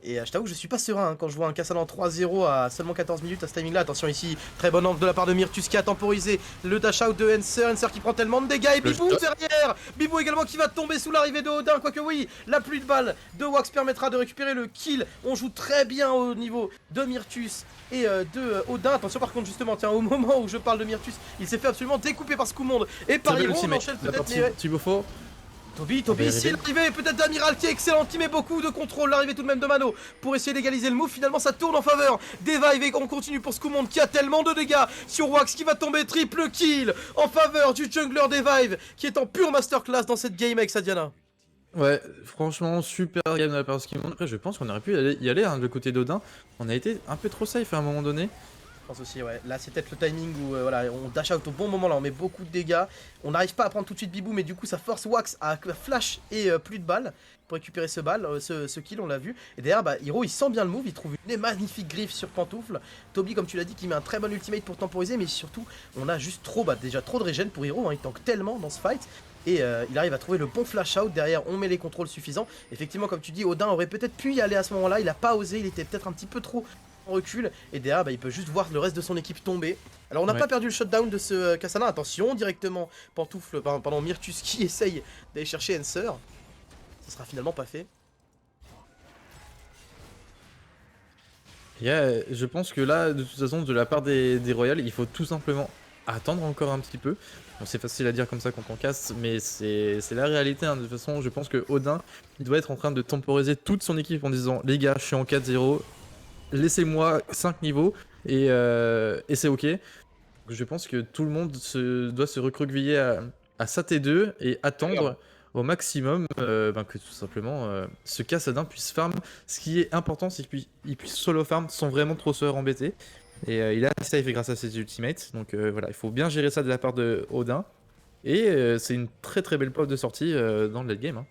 [SPEAKER 1] Et je t'avoue que je suis pas serein hein, quand je vois un Kassadin 3-0 à seulement 14 minutes à ce timing là. Attention ici, très bon angle de la part de Myrtus qui a temporisé le dash out de Enser qui prend tellement de dégâts. Et Bibou derrière, Bibou également qui va tomber sous l'arrivée de Odin. Quoique oui, la pluie de balles de Wax permettra de récupérer le kill. On joue très bien au niveau de Myrtus et de Odin. Attention par contre justement, tiens, au moment où je parle de Myrtus, il s'est fait absolument découper par Skumond et par Hero. On enchaîne peut-être Toby ici l'arrivée peut-être d'Amiral qui est excellent, qui met beaucoup de contrôle, l'arrivée tout de même de Mano pour essayer d'égaliser le move. Finalement ça tourne en faveur des Vive et on continue pour Skumond qui a tellement de dégâts sur Wax qui va tomber, triple kill en faveur du jungler des Vive qui est en pure masterclass dans cette game avec sa Diana.
[SPEAKER 2] Ouais, franchement super game de la part de Skumond. Après je pense qu'on aurait pu y aller hein, de côté d'Odin. On a été un peu trop safe à un moment donné.
[SPEAKER 1] Je pense aussi, ouais. Là, c'est peut-être le timing où voilà, on dash out au bon moment, là, on met beaucoup de dégâts. On n'arrive pas à prendre tout de suite Bibou, mais du coup, ça force Wax à flash et plus de balles pour récupérer ce kill, on l'a vu. Et derrière, bah, Hero, il sent bien le move, il trouve une magnifique griffe sur Pantoufle. Toby, comme tu l'as dit, qui met un très bon ultimate pour temporiser, mais surtout, on a juste déjà trop de régène pour Hero, hein, il tank tellement dans ce fight. Et il arrive à trouver le bon flash out, derrière on met les contrôles suffisants. Effectivement comme tu dis, Odin aurait peut-être pu y aller à ce moment là, il a pas osé, il était peut-être un petit peu trop en recul, et derrière il peut juste voir le reste de son équipe tomber. Alors on n'a
[SPEAKER 2] Ouais.
[SPEAKER 1] pas perdu le shutdown de ce Kassadin, attention, directement Pantoufle, pardon, Myrtus qui essaye d'aller chercher Enser. Ça sera finalement pas fait.
[SPEAKER 2] Je pense que là, de toute façon, de la part des Royals, il faut tout simplement attendre encore un petit peu. Bon, c'est facile à dire comme ça quand on casse, mais c'est la réalité. Hein. De toute façon, je pense que Odin, il doit être en train de temporiser toute son équipe en disant les gars, je suis en 4-0, laissez-moi 5 niveaux et c'est ok. Je pense que tout le monde doit se recroqueviller à sa T2 et attendre au maximum que tout simplement ce Kassadin puisse farm. Ce qui est important, c'est qu'il puisse solo farm sans vraiment trop se faire embêter. Et il a safe grâce à ses ultimates. Donc voilà, il faut bien gérer ça de la part de Odin. Et c'est une très très belle preuve de sortie dans le late game. Hein.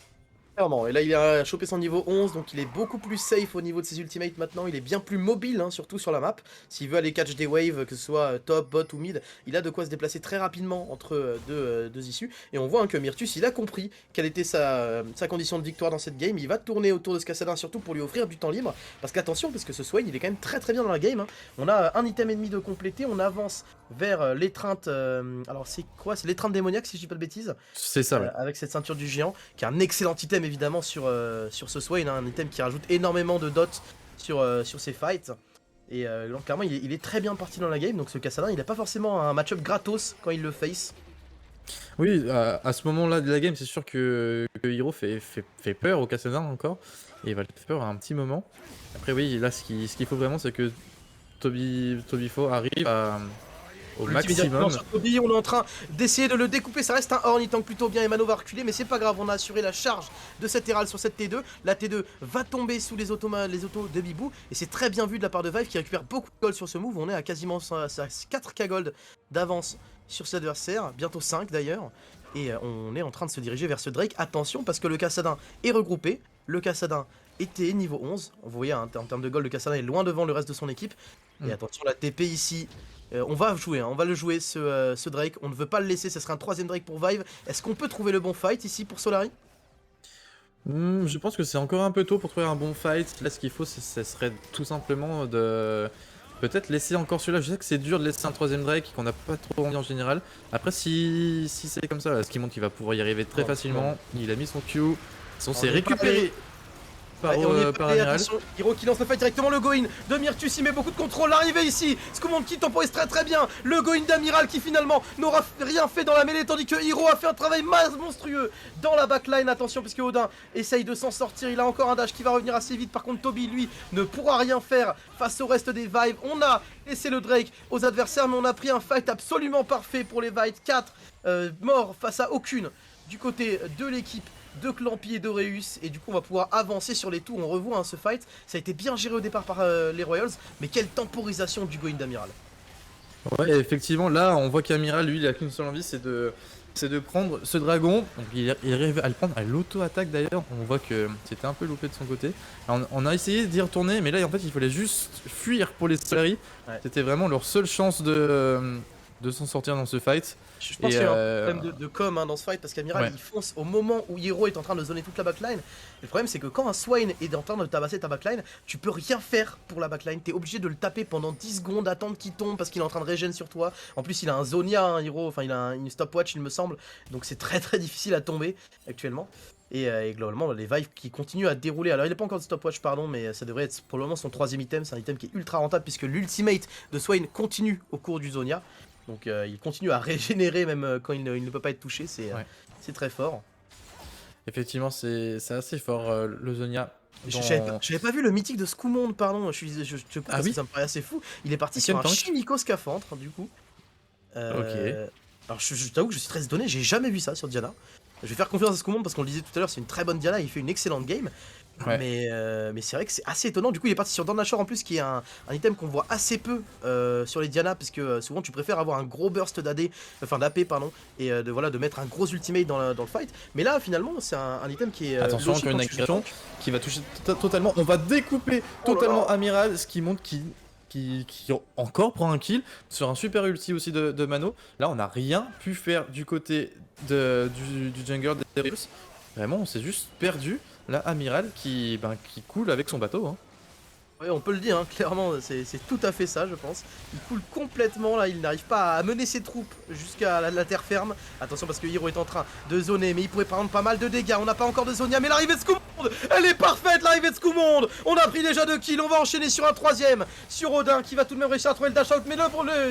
[SPEAKER 1] Clairement, et là il a chopé son niveau 11, donc il est beaucoup plus safe au niveau de ses ultimates maintenant, il est bien plus mobile, hein, surtout sur la map. S'il veut aller catch des waves, que ce soit top, bot ou mid, il a de quoi se déplacer très rapidement entre deux issues. Et on voit hein, que Myrtus, il a compris quelle était sa condition de victoire dans cette game, il va tourner autour de ce Kassadin surtout pour lui offrir du temps libre. Parce qu'attention, parce que ce Swain il est quand même très très bien dans la game, hein. On a un item ennemi de compléter, on avance vers l'étreinte, alors c'est quoi? C'est l'étreinte démoniaque si je dis pas de bêtises.
[SPEAKER 2] C'est ça, ouais.
[SPEAKER 1] Avec cette ceinture du géant, qui est un excellent item évidemment sur ce Swain, hein, un item qui rajoute énormément de dots sur ses fights. Et donc clairement il est très bien parti dans la game, donc ce Kassadin il a pas forcément un match-up gratos quand il le face.
[SPEAKER 2] Oui, à ce moment-là de la game, c'est sûr que Hero fait peur au Kassadin encore. Et il va le faire peur à un petit moment. Après oui, là ce qu'il faut vraiment c'est que Tobifo arrive au maximum.
[SPEAKER 1] Sur Toby, on est en train d'essayer de le découper, ça reste un horn, il tank plutôt bien et Mano va reculer, mais c'est pas grave, on a assuré la charge de cette Herald sur cette T2. La T2 va tomber sous les autos de Bibou, et c'est très bien vu de la part de Vive qui récupère beaucoup de gold sur ce move. On est à quasiment 4k gold d'avance sur ses adversaires, bientôt 5 d'ailleurs. Et on est en train de se diriger vers ce Drake. Attention parce que le Kassadin est regroupé, le Kassadin était niveau 11. Vous voyez, hein, en termes de gold, le Kassadin est loin devant le reste de son équipe. Et attention, la TP ici, on va jouer, hein, on va le jouer ce Drake. On ne veut pas le laisser, ce serait un troisième Drake pour Vive. Est-ce qu'on peut trouver le bon fight ici pour Solari?
[SPEAKER 2] Je pense que c'est encore un peu tôt pour trouver un bon fight. Là, ce qu'il faut, ce serait tout simplement de peut-être laisser encore celui-là. Je sais que c'est dur de laisser un troisième Drake qu'on n'a pas trop envie en général. Après, si c'est comme ça, là, ce qui montre qu'il va pouvoir y arriver très facilement. Il a mis son Q, son s'est récupéré par Amiral.
[SPEAKER 1] Attention, Hiro qui lance le fight directement, le go-in de Myrtus, il met beaucoup de contrôle, l'arrivée ici, Skumond qui temporise très très bien, le go-in d'Amiral qui finalement n'aura rien fait dans la mêlée, tandis que Hiro a fait un travail monstrueux dans la backline. Attention puisque Odin essaye de s'en sortir, il a encore un dash qui va revenir assez vite, par contre Toby lui ne pourra rien faire face au reste des Vive. On a laissé le Drake aux adversaires, mais on a pris un fight absolument parfait pour les Vive, 4 morts face à aucune du côté de l'équipe de Clampi et d'Oreus, et du coup on va pouvoir avancer sur les tours. On revoit hein, ce fight, ça a été bien géré au départ par les Royals, mais quelle temporisation du go-in d'Amiral.
[SPEAKER 2] Ouais, effectivement, là on voit qu'Amiral lui il a qu'une seule envie, c'est de prendre ce dragon. Donc, il arrive à le prendre à l'auto-attaque d'ailleurs. On voit que c'était un peu loupé de son côté. Alors, on a essayé d'y retourner, mais là en fait il fallait juste fuir pour les Solari. Ouais. C'était vraiment leur seule chance de s'en sortir dans ce fight.
[SPEAKER 1] Je pense qu'il y a un problème de com hein, dans ce fight parce qu'Amiral il fonce au moment où Hero est en train de zoner toute la backline. Et le problème c'est que quand un Swain est en train de tabasser ta backline, tu peux rien faire pour la backline. T'es obligé de le taper pendant 10 secondes, attendre qu'il tombe parce qu'il est en train de régène sur toi. En plus il a un Zonia, hein, Hero, enfin il a une stopwatch il me semble. Donc c'est très très difficile à tomber actuellement. Et globalement les Vive qui continuent à dérouler. Alors il n'est pas encore de stopwatch pardon, mais ça devrait être probablement son troisième item. C'est un item qui est ultra rentable puisque l'ultimate de Swain continue au cours du Zonia. Donc il continue à régénérer même quand il ne peut pas être touché, c'est très fort.
[SPEAKER 2] Effectivement c'est assez fort le Zonia.
[SPEAKER 1] Dans... J'avais pas vu le mythique de Skumond, pardon, parce que ça me paraît assez fou. Il est parti sur un chimico scaphandre du coup.
[SPEAKER 2] Ok.
[SPEAKER 1] Alors je t'avoue que je suis très étonné, j'ai jamais vu ça sur Diana. Je vais faire confiance à Skumond parce qu'on le disait tout à l'heure, c'est une très bonne Diana, il fait une excellente game. Ouais. Mais c'est vrai que c'est assez étonnant. Du coup il est parti sur Dornachor en plus qui est un item qu'on voit assez peu sur les Diana, parce que souvent tu préfères avoir un gros burst d'AD, enfin d'AP pardon, et de mettre un gros ultimate dans le fight. Mais là finalement c'est un item qui est...
[SPEAKER 2] Attention, encore une agression qui va toucher totalement, on va découper totalement Amiral, ce qui montre qui encore prend un kill sur un super ulti aussi de Mano. Là on n'a rien pu faire du côté du jungler des Darius. Vraiment on s'est juste perdu. Là, Amiral qui coule avec son bateau. Hein.
[SPEAKER 1] Ouais, on peut le dire, hein, clairement, c'est tout à fait ça, je pense. Il coule complètement, là, il n'arrive pas à mener ses troupes jusqu'à la terre ferme. Attention, parce que Hiro est en train de zoner, mais il pourrait prendre pas mal de dégâts. On n'a pas encore de Zonia, mais l'arrivée de Scoomonde, elle est parfaite, l'arrivée de Scoomonde. On a pris déjà 2 kills, on va enchaîner sur un 3ème, sur Odin, qui va tout de même réussir à trouver le dash out, mais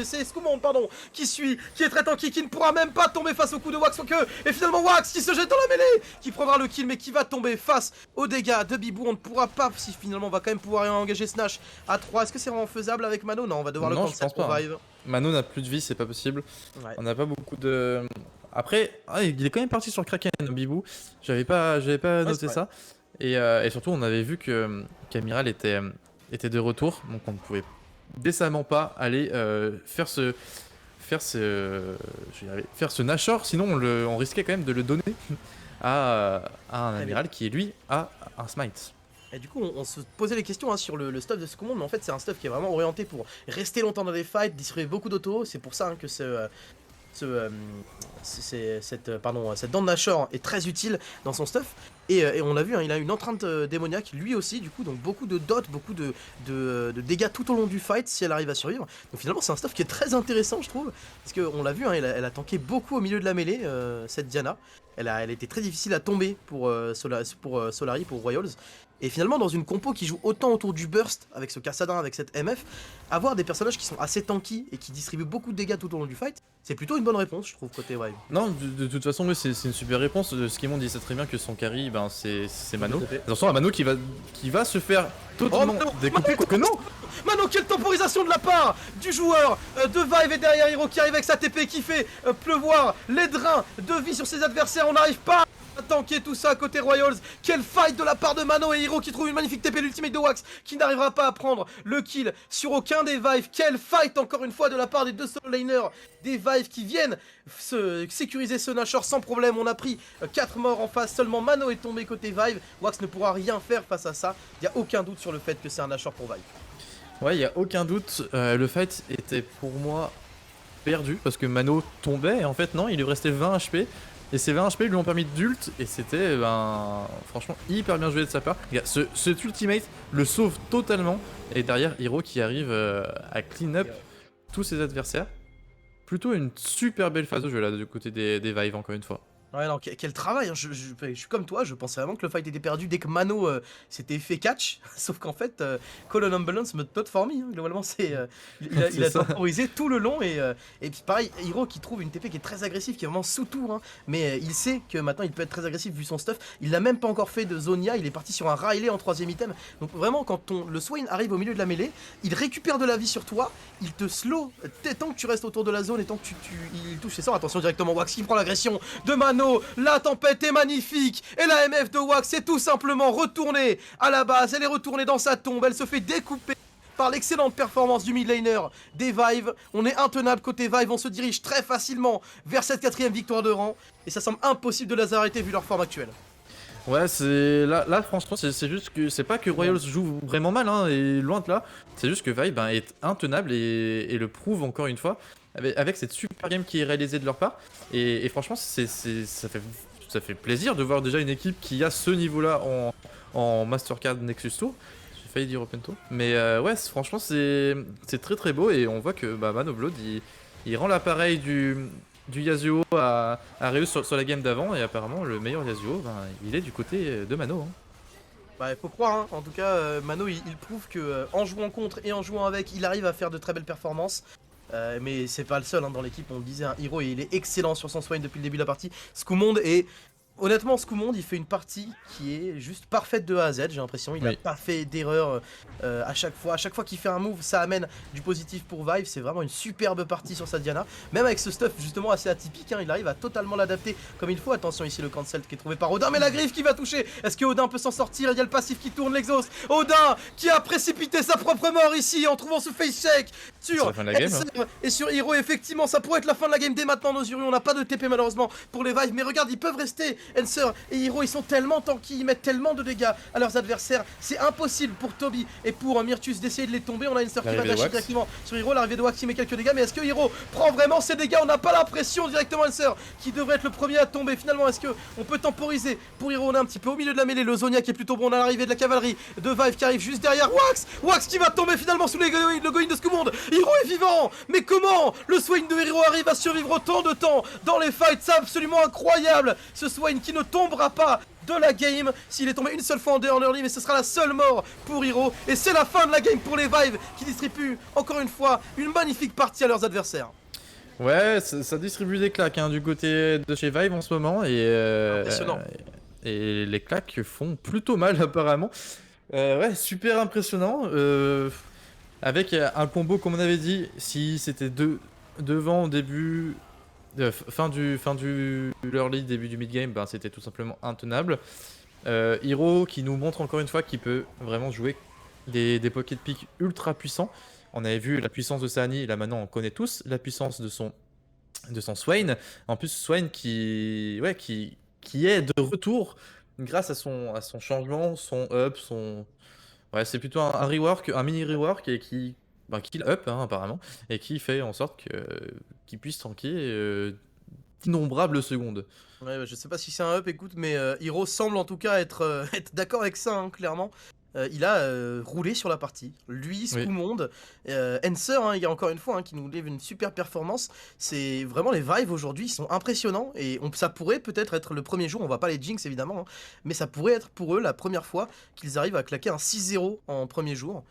[SPEAKER 1] c'est Scoomonde, pardon, qui suit, qui est très tanky, qui ne pourra même pas tomber face au coup de Wax au queue. Et finalement, Wax qui se jette dans la mêlée, qui prendra le kill, mais qui va tomber face aux dégâts de Bibou. On ne pourra pas, si finalement on va quand même pouvoir engager Snash à 3. Est-ce que c'est vraiment faisable avec Mano? Non, on va devoir le cancel pour Vive.
[SPEAKER 2] Mano n'a plus de vie, c'est pas possible.
[SPEAKER 1] Ouais.
[SPEAKER 2] On n'a pas beaucoup de. Après, il est quand même parti sur Kraken, Bibou. J'avais pas noté ça. Et surtout, on avait vu que qu'Amiral était de retour, donc on ne pouvait décemment pas aller faire ce Nashor, sinon on risquait quand même de le donner à un amiral qui lui a un smite.
[SPEAKER 1] Et du coup, on se posait les questions, hein, sur le stuff de Scoomonde, mais en fait, c'est un stuff qui est vraiment orienté pour rester longtemps dans des fights, distribuer beaucoup d'auto. C'est pour ça, hein, que cette dent de Nashor est très utile dans son stuff. Et on l'a vu, hein, il a une empreinte démoniaque, lui aussi, du coup, donc beaucoup de dots, beaucoup de dégâts tout au long du fight si elle arrive à survivre. Donc finalement, c'est un stuff qui est très intéressant, je trouve, parce qu'on l'a vu, hein, elle a tanké beaucoup au milieu de la mêlée, cette Diana. Elle a été très difficile à tomber pour Solari, pour Royals. Et finalement, dans une compo qui joue autant autour du burst, avec ce Kassadin, avec cette MF, avoir des personnages qui sont assez tanky et qui distribuent beaucoup de dégâts tout au long du fight, c'est plutôt une bonne réponse, je trouve, côté Vive.
[SPEAKER 2] Non, de toute façon, oui, c'est une super réponse. Ce qu'ils m'ont dit, c'est très bien que son carry, ben, c'est Mano. Attention à Mano qui va se faire totalement découper, quoique non.
[SPEAKER 1] Mano, quelle temporisation de la part du joueur de Vive, et derrière Hiro qui arrive avec sa TP qui fait pleuvoir les drains de vie sur ses adversaires. On n'arrive pas à tanker tout ça à côté Royals. Quel fight de la part de Mano, et Hiro qui trouve une magnifique TP, l'ultimate de Wax, qui n'arrivera pas à prendre le kill sur aucun des Vive. Quel fight encore une fois de la part des deux solo laners des Vive qui viennent sécuriser ce Nashor sans problème. On a pris 4 morts en face, seulement Mano est tombé côté Vive. Wax ne pourra rien faire face à ça. Il n'y a aucun doute sur le fait que c'est un Nashor pour Vive.
[SPEAKER 2] Ouais, il n'y a aucun doute. Le fight était pour moi perdu parce que Mano tombait et en fait non, il lui restait 20 HP. Et ces 20 HP lui ont permis d'ult et c'était franchement hyper bien joué de sa part. Regarde, cet ultimate le sauve totalement et derrière Hiro qui arrive à clean up tous ses adversaires. Plutôt une super belle phase de jeu là du côté des Vive encore une fois.
[SPEAKER 1] Ouais, non, quel travail, hein. Je suis comme toi, je pensais vraiment que le fight était perdu dès que Mano s'était fait catch, sauf qu'en fait, Call on Ambulance mode not for me, hein. Globalement, il a temporisé tout le long, et puis pareil, Hiro qui trouve une TP qui est très agressive, qui est vraiment sous tour, hein, mais il sait que maintenant il peut être très agressif vu son stuff. Il l'a même pas encore fait de Zonia, il est parti sur un Riley en 3ème item, donc vraiment quand le Swain arrive au milieu de la mêlée, il récupère de la vie sur toi, il te slow tant que tu restes autour de la zone et tant que il touche ses sorts. Attention directement, Wax qui prend l'agression de Mano. La tempête est magnifique et la MF de Wax est tout simplement retournée à la base. Elle est retournée dans sa tombe, elle se fait découper par l'excellente performance du mid laner des Vive. On est intenable côté Vive, on se dirige très facilement vers cette 4ème victoire de rang et ça semble impossible de les arrêter vu leur forme actuelle.
[SPEAKER 2] Ouais, c'est là franchement c'est juste que c'est pas que Royals joue vraiment mal, hein, et loin de là, c'est juste que Vive est intenable et le prouve encore une fois avec cette super game qui est réalisée de leur part et franchement ça fait plaisir de voir déjà une équipe qui a ce niveau là en Mastercard Nexus Tour. J'ai failli dire Open Tour, mais ouais, franchement c'est très très beau et on voit que Man of Blood il rend l'appareil du Yasuo à Reus sur la game d'avant et apparemment le meilleur Yasuo, il est du côté de Mano. Hein.
[SPEAKER 1] Bah il faut croire, hein. En tout cas Mano il prouve que en jouant contre et en jouant avec, il arrive à faire de très belles performances. Mais c'est pas le seul, hein, dans l'équipe, on le disait, un Hiro et il est excellent sur son Swain depuis le début de la partie. Scoomonde est... Honnêtement, Scoomonde, il fait une partie qui est juste parfaite de A à Z, j'ai l'impression. Il n'a pas fait d'erreur à chaque fois. À chaque fois qu'il fait un move, ça amène du positif pour Vive. C'est vraiment une superbe partie sur sa Diana. Même avec ce stuff justement assez atypique, hein, il arrive à totalement l'adapter comme il faut. Attention ici le cancel qui est trouvé par Odin, mais la griffe qui va toucher. Est-ce que Odin peut s'en sortir? Il y a le passif qui tourne, l'exhaust. Odin qui a précipité sa propre mort ici en trouvant ce face check sur SR et sur Hiro. Effectivement, ça pourrait être la fin de la game dès maintenant, nos Uri. On n'a pas de TP malheureusement pour les Vive, mais regarde, ils peuvent rester Enser et Hiro, ils sont tellement tanky, ils mettent tellement de dégâts à leurs adversaires. C'est impossible pour Toby et pour Myrtus d'essayer de les tomber. On a Enser qui va
[SPEAKER 2] L'arrivée de
[SPEAKER 1] dasher
[SPEAKER 2] Wax.
[SPEAKER 1] directement sur Hiro. L'arrivée de Wax qui met quelques dégâts. Mais est-ce que Hiro prend vraiment ses dégâts? On n'a pas l'impression directement. Enser qui devrait être le premier à tomber. Finalement, est-ce qu'on peut temporiser pour Hiro? On est un petit peu au milieu de la mêlée. Le Zonia qui est plutôt bon. On a l'arrivée de la cavalerie de Vive qui arrive juste derrière. Wax qui va tomber finalement sous le going de Scoomonde. Hiro est vivant. Mais comment le Swain de Hiro arrive à survivre autant de temps dans les fights? C'est absolument incroyable. Ce Swain qui ne tombera pas de la game s'il est tombé une seule fois en early, mais ce sera la seule mort pour Hiro. Et c'est la fin de la game pour les Vive qui distribuent encore une fois une magnifique partie à leurs adversaires.
[SPEAKER 2] Ouais, ça distribue des claques hein, du côté de chez Vive en ce moment
[SPEAKER 1] Impressionnant.
[SPEAKER 2] et les claques font plutôt mal apparemment. Ouais, super impressionnant. Avec un combo comme on avait dit, si c'était devant au début, fin du early, début du mid game, ben c'était tout simplement intenable. Hiro qui nous montre encore une fois qu'il peut vraiment jouer des pocket picks ultra puissants. On avait vu la puissance de Sani, là maintenant on connaît tous la puissance de son Swain. En plus Swain qui est de retour grâce à son changement, son up, ouais c'est plutôt un rework, un mini rework et qui up hein, apparemment et qui fait en sorte qu'il puisse tanker d'innombrables secondes.
[SPEAKER 1] Ouais, bah, je sais pas si c'est un up, écoute, mais Hiro semble en tout cas être, être d'accord avec ça, hein, clairement. Il a roulé sur la partie. Lui,
[SPEAKER 2] Oui.
[SPEAKER 1] Scoomonde, Enser, hein, il y a encore une fois, hein, qui nous livre une super performance. C'est vraiment les Vive aujourd'hui, ils sont impressionnants. Et ça pourrait peut-être être le premier jour, on va pas les jinx évidemment, hein, mais ça pourrait être pour eux la première fois qu'ils arrivent à claquer un 6-0 en premier jour.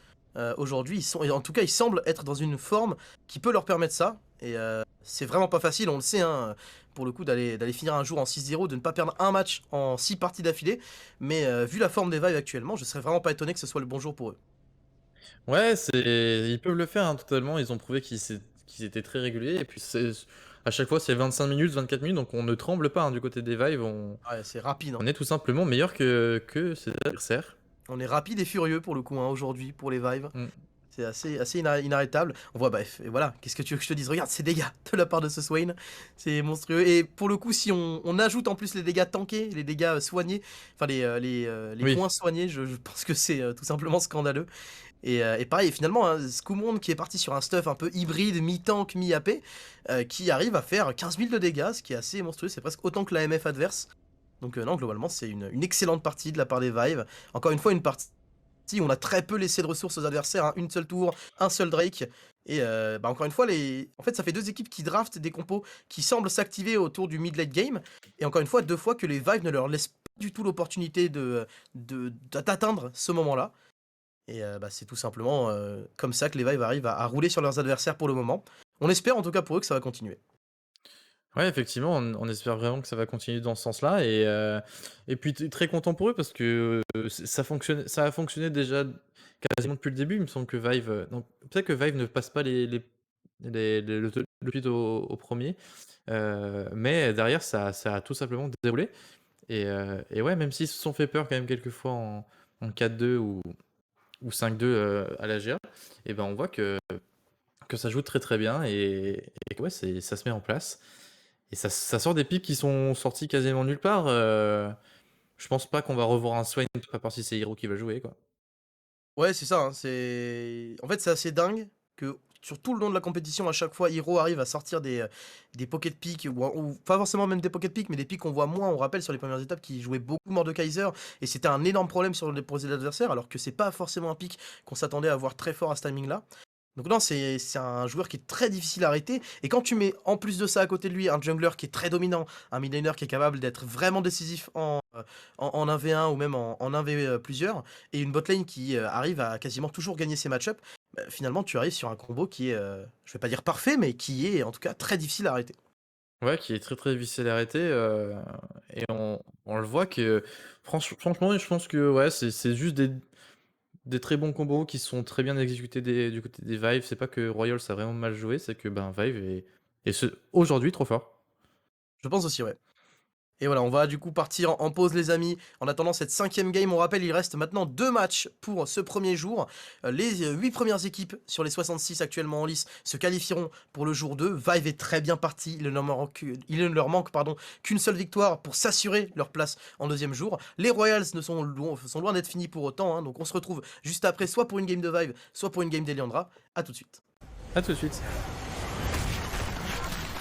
[SPEAKER 1] Aujourd'hui, en tout cas, ils semblent être dans une forme qui peut leur permettre ça. Et c'est vraiment pas facile, on le sait, hein, pour le coup, d'aller finir un jour en 6-0, de ne pas perdre un match en 6 parties d'affilée. Mais vu la forme des Vive actuellement, je serais vraiment pas étonné que ce soit le bon jour pour eux.
[SPEAKER 2] Ouais, ils peuvent le faire hein, totalement. Ils ont prouvé qu'ils étaient très réguliers. Et puis à chaque fois, c'est 25 minutes, 24 minutes. Donc on ne tremble pas hein, du côté des Vive.
[SPEAKER 1] Ouais, c'est rapide, hein.
[SPEAKER 2] On est tout simplement meilleur que ses adversaires.
[SPEAKER 1] On est rapide et furieux pour le coup, hein, aujourd'hui, pour les Vive.
[SPEAKER 2] Mm.
[SPEAKER 1] C'est assez inarrêtable. On voit, bref, et voilà, qu'est-ce que tu veux que je te dise? Regarde ces dégâts de la part de ce Swain, c'est monstrueux. Et pour le coup, si on ajoute en plus les dégâts tankés, les dégâts soignés, enfin les
[SPEAKER 2] Oui.
[SPEAKER 1] points soignés, je pense que c'est tout simplement scandaleux. Et pareil, finalement, hein, Scoomonde qui est parti sur un stuff un peu hybride, mi-tank, mi-AP, qui arrive à faire 15 000 de dégâts, ce qui est assez monstrueux, c'est presque autant que la MF adverse. Donc non, globalement, c'est une excellente partie de la part des Vive. Encore une fois, une partie où on a très peu laissé de ressources aux adversaires, hein, une seule tour, un seul Drake. Et bah, encore une fois, en fait, ça fait deux équipes qui draftent des compos qui semblent s'activer autour du mid-late game. Et encore une fois, deux fois que les Vive ne leur laissent pas du tout l'opportunité d'atteindre ce moment-là. Et bah, c'est tout simplement comme ça que les Vive arrivent à rouler sur leurs adversaires pour le moment. On espère en tout cas pour eux que ça va continuer.
[SPEAKER 2] Ouais, effectivement, on espère vraiment que ça va continuer dans ce sens-là. Et puis très content pour eux parce que ça a fonctionné déjà quasiment depuis le début. Il me semble que Vive. Donc peut-être que Vive ne passe pas le tweet au premier. Mais derrière, ça a tout simplement déroulé. Et ouais, même s'ils se sont fait peur quand même quelques fois en 4-2 ou 5-2 à la GA, et ben on voit que ça joue très très bien et que ouais, ça se met en place. Et ça sort des pics qui sont sortis quasiment nulle part. Je pense pas qu'on va revoir un Swain, à part si c'est Hero qui va jouer, quoi.
[SPEAKER 1] Ouais, c'est ça, hein, en fait, c'est assez dingue que sur tout le long de la compétition, à chaque fois, Hero arrive à sortir des pocket picks, ou pas forcément même des pocket picks, mais des picks qu'on voit moins. On rappelle sur les premières étapes qu'il jouait beaucoup Mordekaiser, et c'était un énorme problème pour les adversaires, alors que c'est pas forcément un pick qu'on s'attendait à voir très fort à ce timing-là. Donc non, c'est un joueur qui est très difficile à arrêter. Et quand tu mets en plus de ça à côté de lui un jungler qui est très dominant, un mid laner qui est capable d'être vraiment décisif en 1v1 ou même en 1v plusieurs, et une botlane qui arrive à quasiment toujours gagner ses match-ups, bah, finalement tu arrives sur un combo qui est, je vais pas dire parfait, mais qui est en tout cas très difficile à arrêter.
[SPEAKER 2] Ouais, qui est très très difficile à arrêter. Et on le voit que, franchement, je pense que ouais, c'est juste des très bons combos qui sont très bien exécutés du côté des Vive. C'est pas que Royals a vraiment mal joué, c'est que ben, Vive est aujourd'hui trop fort.
[SPEAKER 1] Je pense aussi, ouais. Et voilà, on va du coup partir en pause les amis. En attendant cette 5e game, on rappelle, il reste maintenant 2 matchs pour ce premier jour. Les 8 premières équipes sur les 66 actuellement en lice se qualifieront pour le jour 2. Vive est très bien parti, il ne leur manque qu'une seule victoire pour s'assurer leur place en deuxième jour. Les Royals sont loin d'être finis pour autant, hein, donc on se retrouve juste après, soit pour une game de Vive, soit pour une game d'Eliandra. A tout de suite.
[SPEAKER 2] À tout de suite.